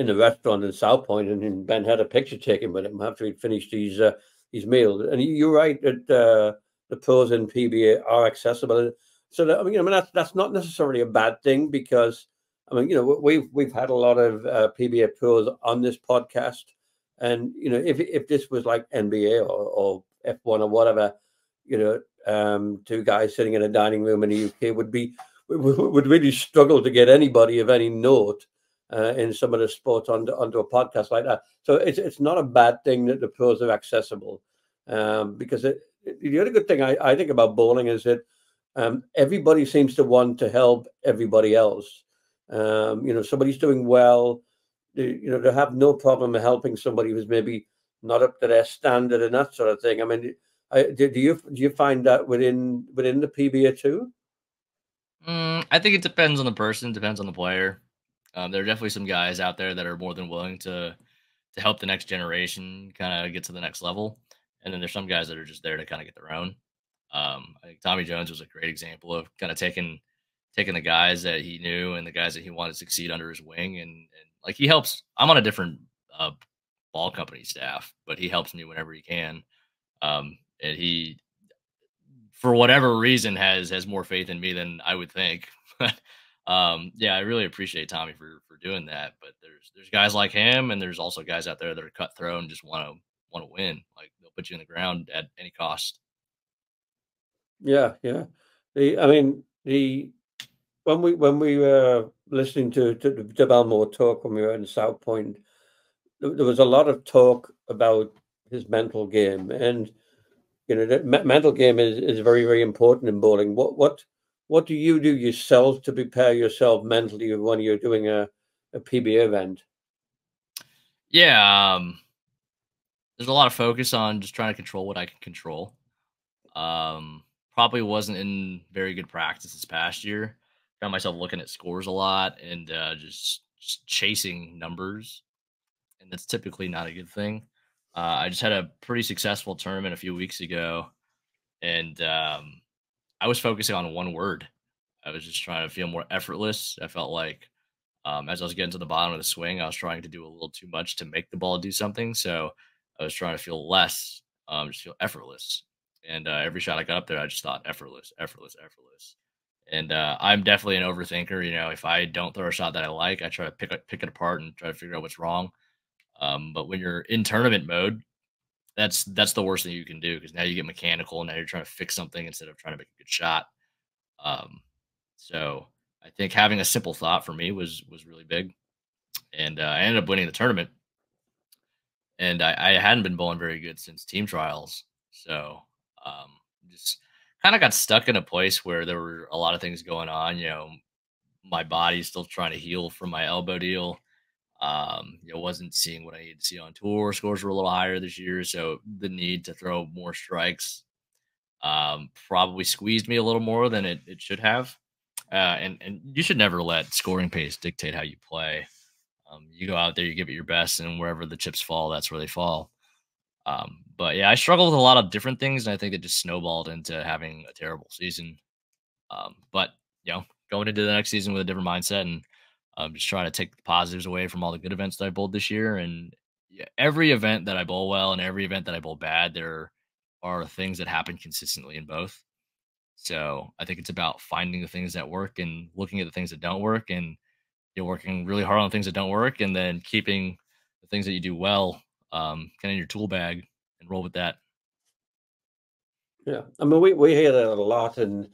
the restaurant in South Point, and Ben had a picture taken with him after he'd finished his meal. And you're right that the pros in PBA are accessible. So that, I mean, that's not necessarily a bad thing, because I mean, we've had a lot of PBA pros on this podcast, and if this was like NBA or F1 or whatever, two guys sitting in a dining room in the UK would really struggle to get anybody of any note in some of the sports onto a podcast like that. So it's not a bad thing that the pros are accessible, because the other good thing I think about bowling is that everybody seems to want to help everybody else. Somebody's doing well, they have no problem helping somebody who's maybe not up to their standard and that sort of thing. I mean, do you find that within the PBA too? I think it depends on the person, depends on the player. There are definitely some guys out there that are more than willing to help the next generation kind of get to the next level, and then there's some guys that are just there to kind of get their own. I think Tommy Jones was a great example of kind of taking the guys that he knew and the guys that he wanted to succeed under his wing, and like, he helps. I'm on a different ball company staff, but he helps me whenever he can, and he, for whatever reason, has more faith in me than I would think. But yeah, I really appreciate Tommy for doing that. But there's guys like him, and there's also guys out there that are cutthroat and just want to win. Like, they'll put you in the ground at any cost. Yeah. When we were listening to Belmore talk when we were in South Point, there was a lot of talk about his mental game, and the mental game is very, very important in bowling. What do you do yourself to prepare yourself mentally when you're doing a PBA event? Yeah, there's a lot of focus on just trying to control what I can control. Probably wasn't in very good practice this past year. Found myself looking at scores a lot and just chasing numbers, and that's typically not a good thing. I just had a pretty successful tournament a few weeks ago, and I was focusing on one word. I was just trying to feel more effortless. I felt like as I was getting to the bottom of the swing, I was trying to do a little too much to make the ball do something. So I was trying to feel less, just feel effortless. And every shot I got up there, I just thought effortless. And I'm definitely an overthinker. If I don't throw a shot that I like, I try to pick it apart and try to figure out what's wrong. But when you're in tournament mode, that's the worst thing you can do, because now you get mechanical, and now you're trying to fix something instead of trying to make a good shot. So I think having a simple thought for me was really big, and I ended up winning the tournament. And I hadn't been bowling very good since team trials, so just kind of got stuck in a place where there were a lot of things going on. My body's still trying to heal from my elbow deal. Wasn't seeing what I needed to see on tour. Scores were a little higher this year, so the need to throw more strikes probably squeezed me a little more than it should have. And you should never let scoring pace dictate how you play. You go out there, you give it your best, and wherever the chips fall, that's where they fall. But yeah, I struggled with a lot of different things, and I think it just snowballed into having a terrible season. But going into the next season with a different mindset, and just trying to take the positives away from all the good events that I bowled this year. And every event that I bowl well and every event that I bowl bad, there are things that happen consistently in both. So I think it's about finding the things that work and looking at the things that don't work, and you're working really hard on things that don't work, and then keeping the things that you do well kind of in your tool bag and roll with that. Yeah, I mean, we hear that a lot, and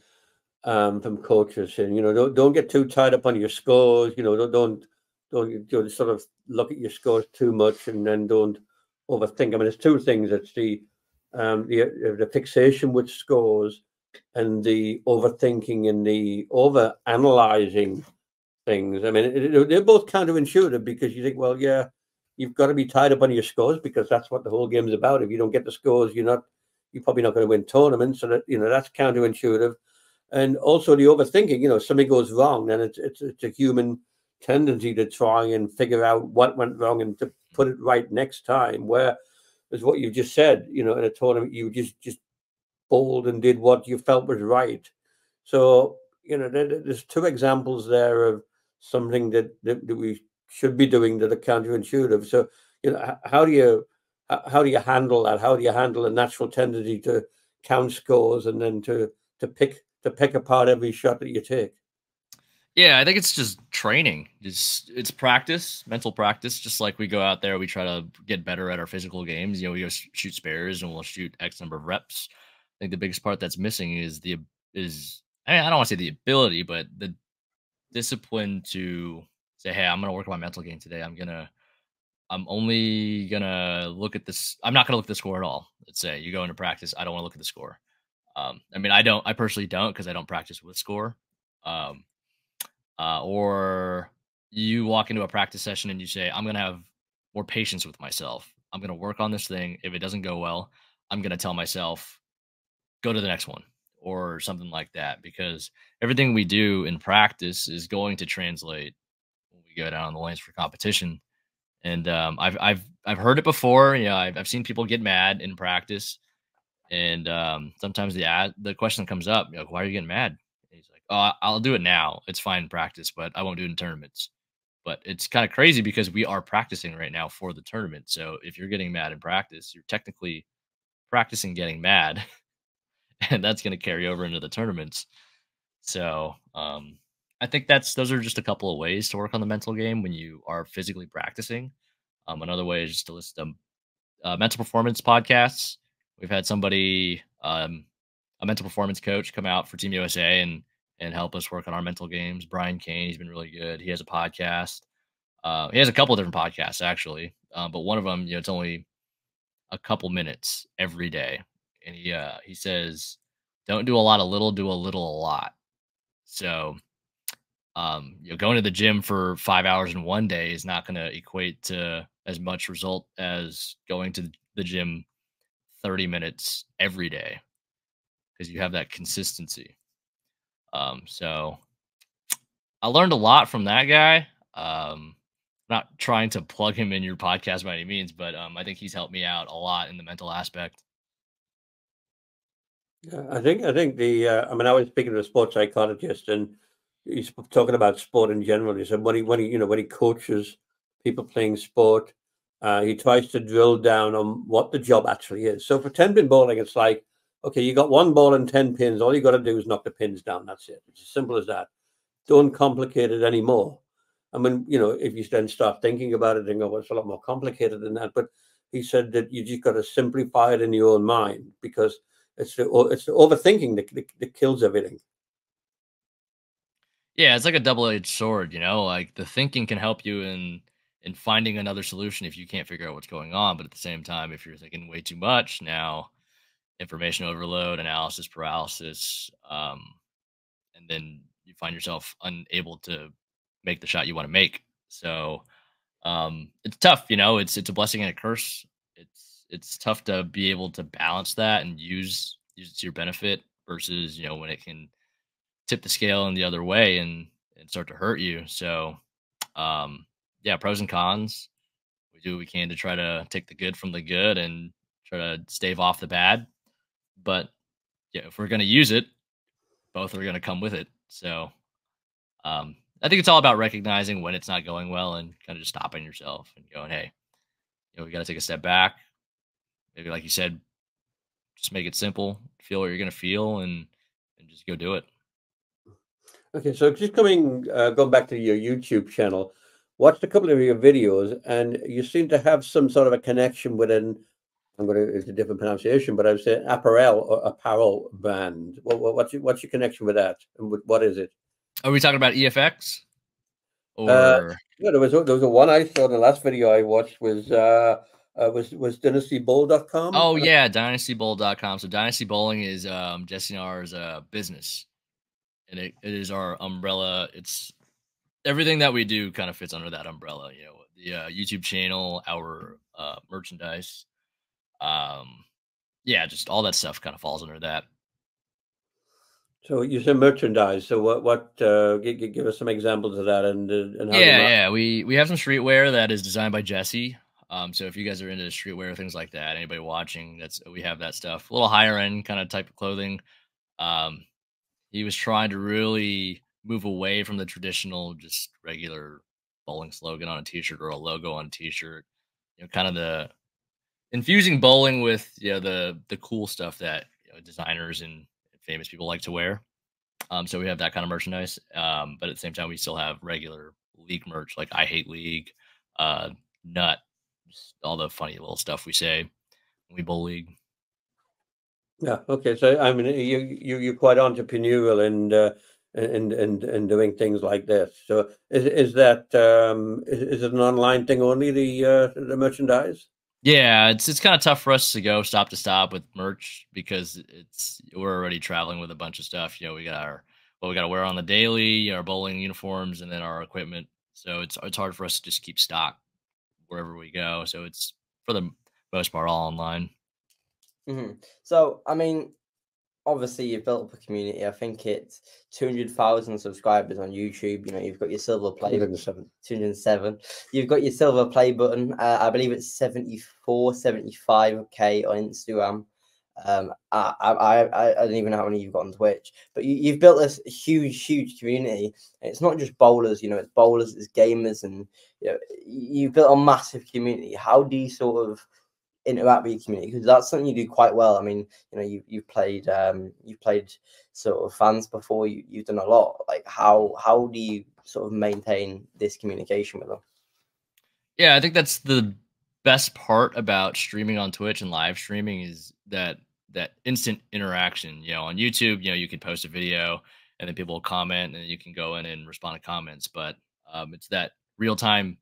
from coaches, and don't get too tied up on your scores. Don't sort of look at your scores too much, and then don't overthink. I mean, it's two things. It's the fixation with scores and the overthinking and the over analyzing things. I mean, they're both counterintuitive, because you think, well, yeah, you've got to be tied up on your scores, because that's what the whole game is about. If you don't get the scores, you're probably not going to win tournaments. So that's counterintuitive. And also the overthinking, something goes wrong, then it's a human tendency to try and figure out what went wrong and to put it right next time. Where, as what you just said, you know, in a tournament, you just bowled and did what you felt was right. So, you know, there's two examples there of something that we should be doing that are counterintuitive. So, you know, how do you handle that? How do you handle a natural tendency to count scores and then to pick apart every shot that you take? Yeah, I think it's just training. It's practice, mental practice. Just like we go out there, we try to get better at our physical games. You know, we go shoot spares and we'll shoot X number of reps. I think the biggest part that's missing is I don't want to say the ability, but the discipline to say, hey, I'm gonna work on my mental game today. I'm only gonna look at this. I'm not gonna look at the score at all. Let's say you go into practice. I don't want to look at the score. I mean, I personally don't, because I don't practice with score. Or you walk into a practice session and you say, I'm going to have more patience with myself. I'm going to work on this thing. If it doesn't go well, I'm going to tell myself, go to the next one or something like that, because everything we do in practice is going to translate when we go down on the lanes for competition. And I've heard it before. You know, I've seen people get mad in practice, and sometimes the question comes up, you know, why are you getting mad? And he's like, oh, I'll do it now. It's fine in practice, but I won't do it in tournaments. But it's kind of crazy because we are practicing right now for the tournament. So if you're getting mad in practice, you're technically practicing getting mad, and that's going to carry over into the tournaments. So I think those are just a couple of ways to work on the mental game when you are physically practicing. Another way is just to listen to mental performance podcasts. We've had somebody, a mental performance coach, come out for Team USA and help us work on our mental games. Brian Kane, he's been really good. He has a podcast. He has a couple of different podcasts actually, but one of them, you know, it's only a couple minutes every day, and he says, don't do a lot of little, do a little a lot. So you know, going to the gym for 5 hours in one day is not going to equate to as much result as going to the gym 30 minutes every day, because you have that consistency. So I learned a lot from that guy. Not trying to plug him in your podcast by any means, but I think he's helped me out a lot in the mental aspect. Yeah, I think I mean, I was speaking to a sports psychologist, and he's talking about sport in general. He said when he coaches people playing sport, he tries to drill down on what the job actually is. So for 10-pin bowling, it's like, okay, you got one ball and 10 pins. All you got to do is knock the pins down. That's it. It's as simple as that. Don't complicate it anymore. I mean, you know, if you then start thinking about it and go, well, it's a lot more complicated than that. But he said that you just got to simplify it in your own mind, because it's the overthinking that kills everything. Yeah, it's like a double-edged sword, you know, like the thinking can help you in finding another solution if you can't figure out what's going on. But at the same time, if you're thinking way too much, now information overload, analysis paralysis, and then you find yourself unable to make the shot you want to make. So it's tough, you know, it's a blessing and a curse. It's tough to be able to balance that and use it to your benefit, versus, you know, when it can tip the scale in the other way and start to hurt you. So yeah, pros and cons. We do what we can to try to take the good from the good and try to stave off the bad. But yeah, if we're going to use it, both are going to come with it. So I think it's all about recognizing when it's not going well and kind of just stopping yourself and going, hey, you know, we got to take a step back. Maybe, like you said, just make it simple, feel what you're going to feel, and just go do it. Okay, so just going back to your YouTube channel, watched a couple of your videos, and you seem to have some sort of a connection with it's a different pronunciation, but I would say apparel brand. What's your connection with that, and what is it? Are we talking about EFX? Or yeah, there was a one I saw. The last video I watched was dynastybowl.com. Oh yeah, dynastybowl.com. So Dynasty Bowling is Jesse and ours business, and it is our umbrella. It's everything that we do kind of fits under that umbrella. You know, the YouTube channel, our merchandise, yeah, just all that stuff kind of falls under that. So you said merchandise. So give us some examples of that and how Yeah. We have some streetwear that is designed by Jesse. So if you guys are into streetwear, things like that, anybody watching, we have that stuff. A little higher end kind of type of clothing. Um, he was trying to really move away from the traditional, just regular bowling slogan on a t-shirt or a logo on a t-shirt. Kind of the infusing bowling with the cool stuff that designers and famous people like to wear. So we have that kind of merchandise. But at the same time, we still have regular league merch like I Hate League, Nut, just all the funny little stuff we say when we bowl league. Yeah. Okay. So I mean, you're quite entrepreneurial and doing things like this. So is that is it an online thing only, the merchandise? Yeah, it's kind of tough for us to go stop to stop with merch because we're already traveling with a bunch of stuff. We got what we got to wear on the daily, our bowling uniforms, and then our equipment. So it's hard for us to just keep stock wherever we go. So it's for the most part all online. So I mean, obviously you've built up a community. I think it's 200,000 subscribers on YouTube. You've got your silver play 207. You've got your silver play button. I believe it's 74, 75K on Instagram. I don't even know how many you've got on Twitch, but you've built this huge community. And it's not just bowlers, it's bowlers, it's gamers, and you've built a massive community. How do you sort of interact with your community? Because that's something you do quite well. I mean, you've played sort of fans before. You've done a lot. Like how do you sort of maintain this communication with them? Yeah, I think that's the best part about streaming on Twitch and live streaming is that instant interaction. On YouTube, you could post a video and then people will comment and you can go in and respond to comments. But it's that real time,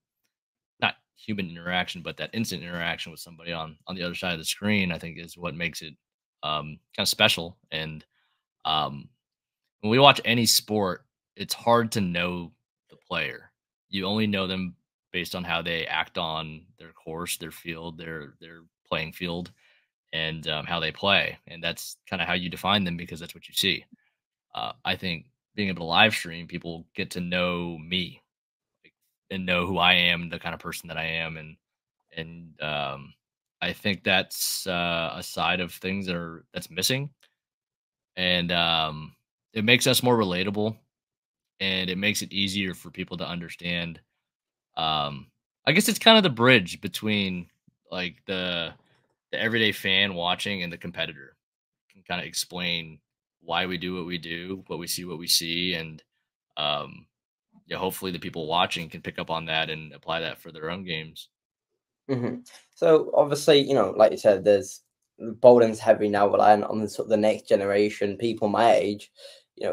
not human interaction, but that instant interaction with somebody on the other side of the screen, I think is what makes it kind of special. And when we watch any sport, it's hard to know the player. You only know them based on how they act on their course, their field, their playing field, and how they play. And that's kind of how you define them because that's what you see. I think being able to live stream, people get to know me and know who I am, the kind of person that I am, and I think that's a side of things that's missing, and it makes us more relatable, and it makes it easier for people to understand. I guess it's kind of the bridge between like the everyday fan watching and the competitor. Can kind of explain why we do what we do, what we see, and hopefully the people watching can pick up on that and apply that for their own games. So obviously, like you said, there's bowling's heavy now, relying on the sort of the next generation, people my age,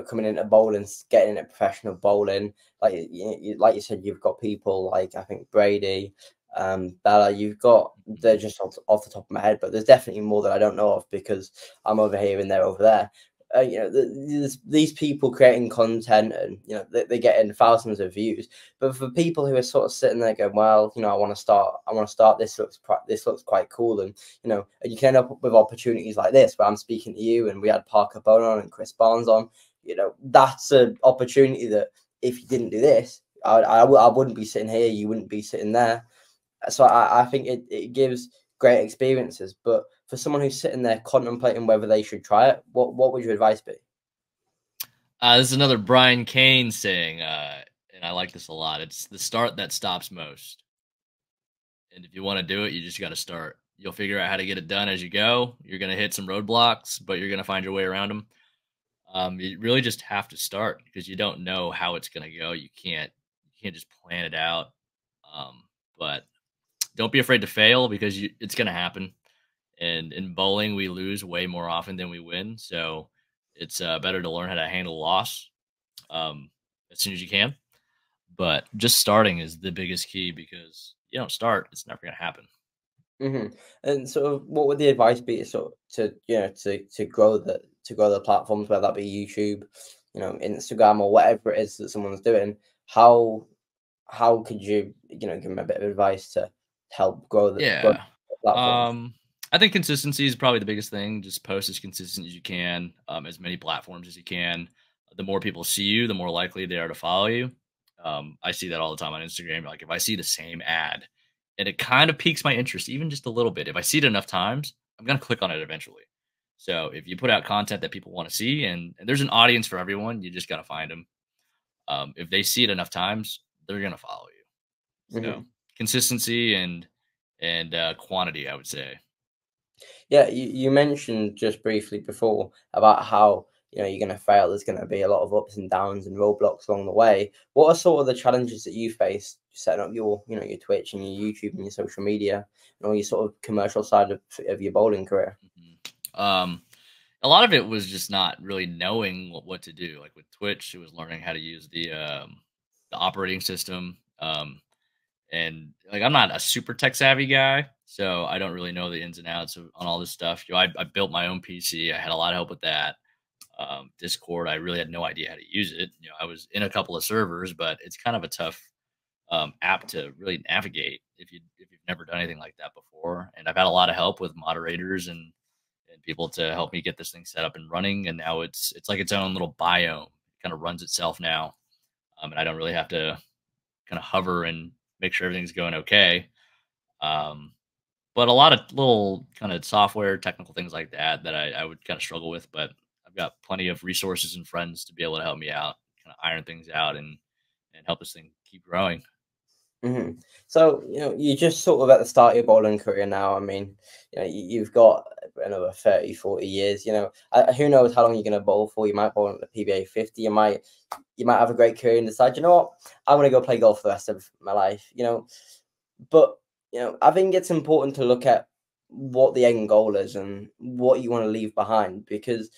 coming into bowling, getting into professional bowling. Like you said, you've got people like I think Brady, Bella. You've got they're just off the top of my head, but there's definitely more that I don't know of because I'm over here and they're over there. These people creating content and they're getting thousands of views, but for people who are sort of sitting there going, well, I want to start, this looks quite cool, and and you can end up with opportunities like this where I'm speaking to you and we had Parker Bone on and Chris Barnes on. That's an opportunity that if you didn't do this, I wouldn't be sitting here, you wouldn't be sitting there. So I think it gives great experiences, but for someone who's sitting there contemplating whether they should try it, what would your advice be? This is another Brian Kane saying, and I like this a lot. It's the start that stops most. And if you want to do it, you just got to start. You'll figure out how to get it done as you go. You're going to hit some roadblocks, but you're going to find your way around them. You really just have to start because you don't know how it's going to go. You can't just plan it out. But don't be afraid to fail because it's going to happen. And in bowling, we lose way more often than we win. So it's better to learn how to handle loss as soon as you can. But just starting is the biggest key because you don't start, it's never going to happen. And so, what would the advice be to grow the platforms, whether that be YouTube, Instagram, or whatever it is that someone's doing? How could you give them a bit of advice to help grow the platform? I think consistency is probably the biggest thing. Just post as consistent as you can, as many platforms as you can. The more people see you, the more likely they are to follow you. I see that all the time on Instagram. Like if I see the same ad and it kind of piques my interest, even just a little bit, if I see it enough times, I'm going to click on it eventually. So if you put out content that people want to see, and there's an audience for everyone, you just got to find them. If they see it enough times, they're going to follow you. So consistency and quantity, I would say. Yeah, you mentioned just briefly before about how you're going to fail. There's going to be a lot of ups and downs and roadblocks along the way. What are sort of the challenges that you face setting up your your Twitch and your YouTube and your social media and all your sort of commercial side of your bowling career? A lot of it was just not really knowing what to do. Like with Twitch, it was learning how to use the operating system. And like I'm not a super tech savvy guy, so I don't really know the ins and outs on all this stuff. I built my own PC. I had a lot of help with that. Discord, I really had no idea how to use it. I was in a couple of servers, but it's kind of a tough app to really navigate if you've never done anything like that before. And I've had a lot of help with moderators and people to help me get this thing set up and running. And now it's like its own little biome. It kind of runs itself now, and I don't really have to kind of hover and make sure everything's going okay. But a lot of little kind of software, technical things like that I would kind of struggle with. But I've got plenty of resources and friends to be able to help me out, kind of iron things out and help this thing keep growing. So, you're just sort of at the start of your bowling career now. I mean, you've got another 30, 40 years, who knows how long you're going to bowl for. You might bowl at the PBA 50. You might have a great career and decide, you know what, I want to go play golf for the rest of my life, But, I think it's important to look at what the end goal is and what you want to leave behind, because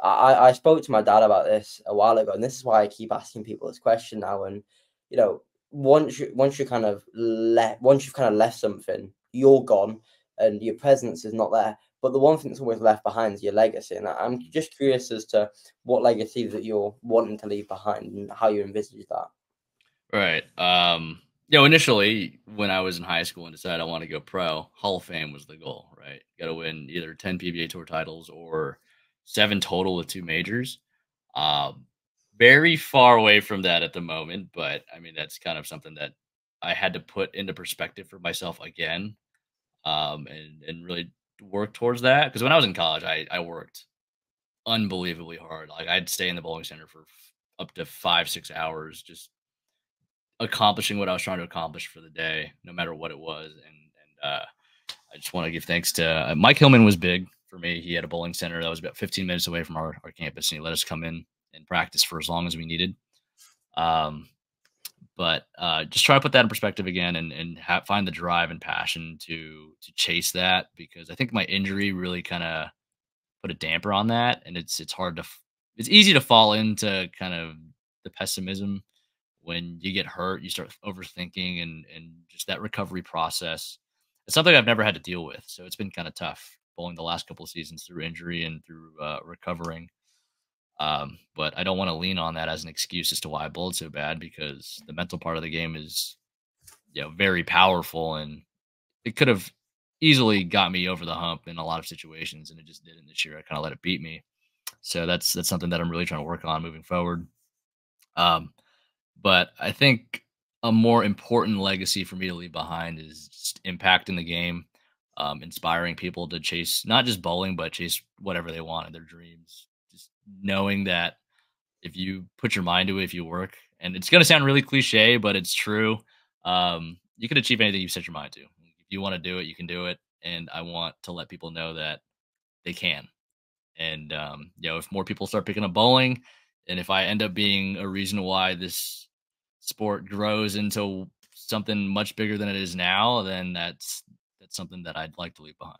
I spoke to my dad about this a while ago, and this is why I keep asking people this question now. And, once you've kind of left something, you're gone and your presence is not there. But the one thing that's always left behind is your legacy. And I'm just curious as to what legacy that you're wanting to leave behind and how you envisage that. Right. Initially when I was in high school and decided I want to go pro, Hall of Fame was the goal, right? Got to win either 10 PBA Tour titles or 7 total with 2 majors. Very far away from that at the moment, but I mean, that's kind of something that I had to put into perspective for myself again, and really work towards that. Because when I was in college, I worked unbelievably hard. Like I'd stay in the bowling center for up to 5-6 hours, just accomplishing what I was trying to accomplish for the day, no matter what it was. And I just want to give thanks to Mike Hillman was big for me. He had a bowling center that was about 15 minutes away from our campus, and he let us come in and practice for as long as we needed. But just try to put that in perspective again and find the drive and passion to chase that, because I think my injury really kind of put a damper on that. And it's easy to fall into kind of the pessimism when you get hurt. You start overthinking and just that recovery process. It's something I've never had to deal with. So it's been kind of tough bowling the last couple of seasons through injury and through recovering. But I don't want to lean on that as an excuse as to why I bowled so bad, because the mental part of the game is, very powerful, and it could have easily got me over the hump in a lot of situations, and it just didn't this year. I kind of let it beat me. So that's something that I'm really trying to work on moving forward. But I think a more important legacy for me to leave behind is just impacting the game, inspiring people to chase not just bowling, but chase whatever they want in their dreams. Just knowing that if you put your mind to it, if you work, and it's going to sound really cliche, but it's true. You can achieve anything you set your mind to. If you want to do it, you can do it. And I want to let people know that they can. And, if more people start picking up bowling, and if I end up being a reason why this sport grows into something much bigger than it is now, then that's something that I'd like to leave behind.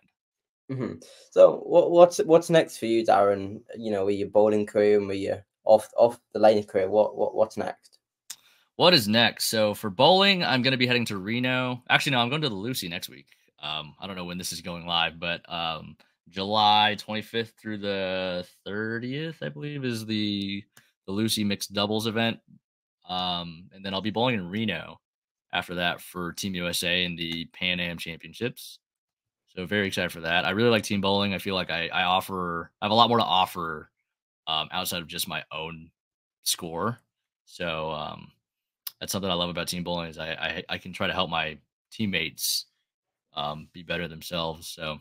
So what's next for you, Darren? With your bowling career and with your off the lane career, what's next? What is next? So for bowling, I'm going to be heading to Reno. Actually, no, I'm going to the Lucy next week. I don't know when this is going live, but July 25th through the 30th, I believe, is the Lucy mixed doubles event. And then I'll be bowling in Reno after that for Team USA in the Pan Am Championships. So very excited for that. I really like team bowling. I feel like I have a lot more to offer outside of just my own score. So that's something I love about team bowling is I can try to help my teammates be better themselves. So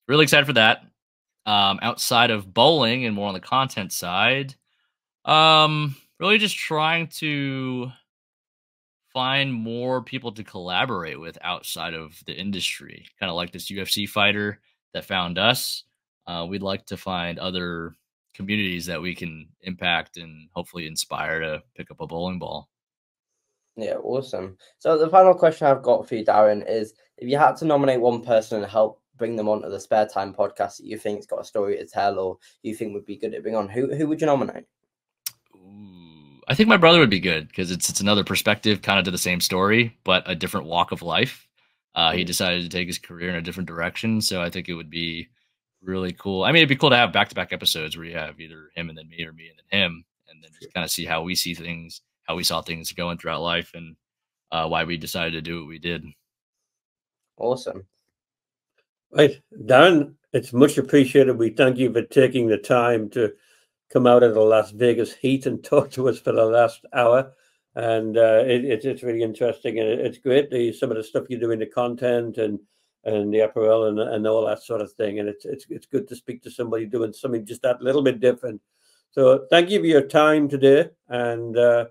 really excited for that. Outside of bowling and more on the content side, really just trying to find more people to collaborate with outside of the industry, kind of like this UFC fighter that found us. We'd like to find other communities that we can impact and hopefully inspire to pick up a bowling ball. Yeah, awesome. So the final question I've got for you, Darren, is if you had to nominate one person and help bring them onto the SpareTime podcast that you think's got a story to tell or you think would be good to bring on, who would you nominate? Ooh, I think my brother would be good because it's another perspective, kind of to the same story, but a different walk of life. He decided to take his career in a different direction, so I think it would be really cool. I mean, it'd be cool to have back-to-back episodes where you have either him and then me or me and then him, and then just kind of see how we see things, how we saw things going throughout life, and why we decided to do what we did. Awesome. Right, Darren, it's much appreciated. We thank you for taking the time to come out of the Las Vegas heat and talk to us for the last hour. And it's really interesting, and it's great some of the stuff you do in the content and the apparel and all that sort of thing. And it's good to speak to somebody doing something just that little bit different. So thank you for your time today. And when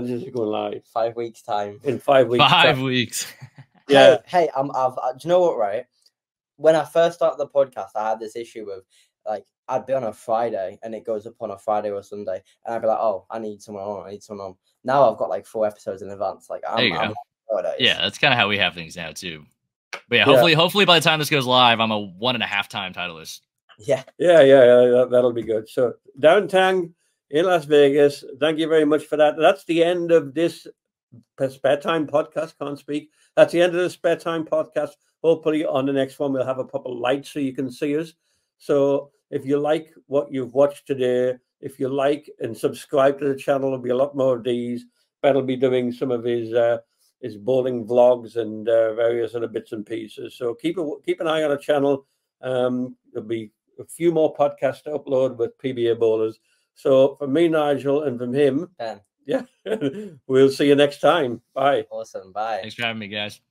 is it going live? 5 weeks time. In 5 weeks. 5 weeks. Yeah. Hey, do you know what? Right, when I first started the podcast, I had this issue with like I'd be on a Friday and it goes up on a Friday or Sunday, and I'd be like, oh, I need someone on. Now I've got like 4 episodes in advance. Like I'm yeah, that's kind of how we have things now too. But yeah, hopefully by the time this goes live, I'm a 1.5 time titleist. Yeah. That'll be good. So Darren Tang in Las Vegas, thank you very much for that. That's the end of this SpareTime podcast. Can't speak. That's the end of the SpareTime podcast. Hopefully on the next one we'll have a proper light so you can see us. So if you like what you've watched today, if you like and subscribe to the channel, there'll be a lot more of these. Ben'll be doing some of his bowling vlogs and various other bits and pieces. So keep an eye on the channel. There'll be a few more podcasts to upload with PBA bowlers. So from me, Nigel, and from him, Ben. Yeah, we'll see you next time. Bye. Awesome. Bye. Thanks for having me, guys.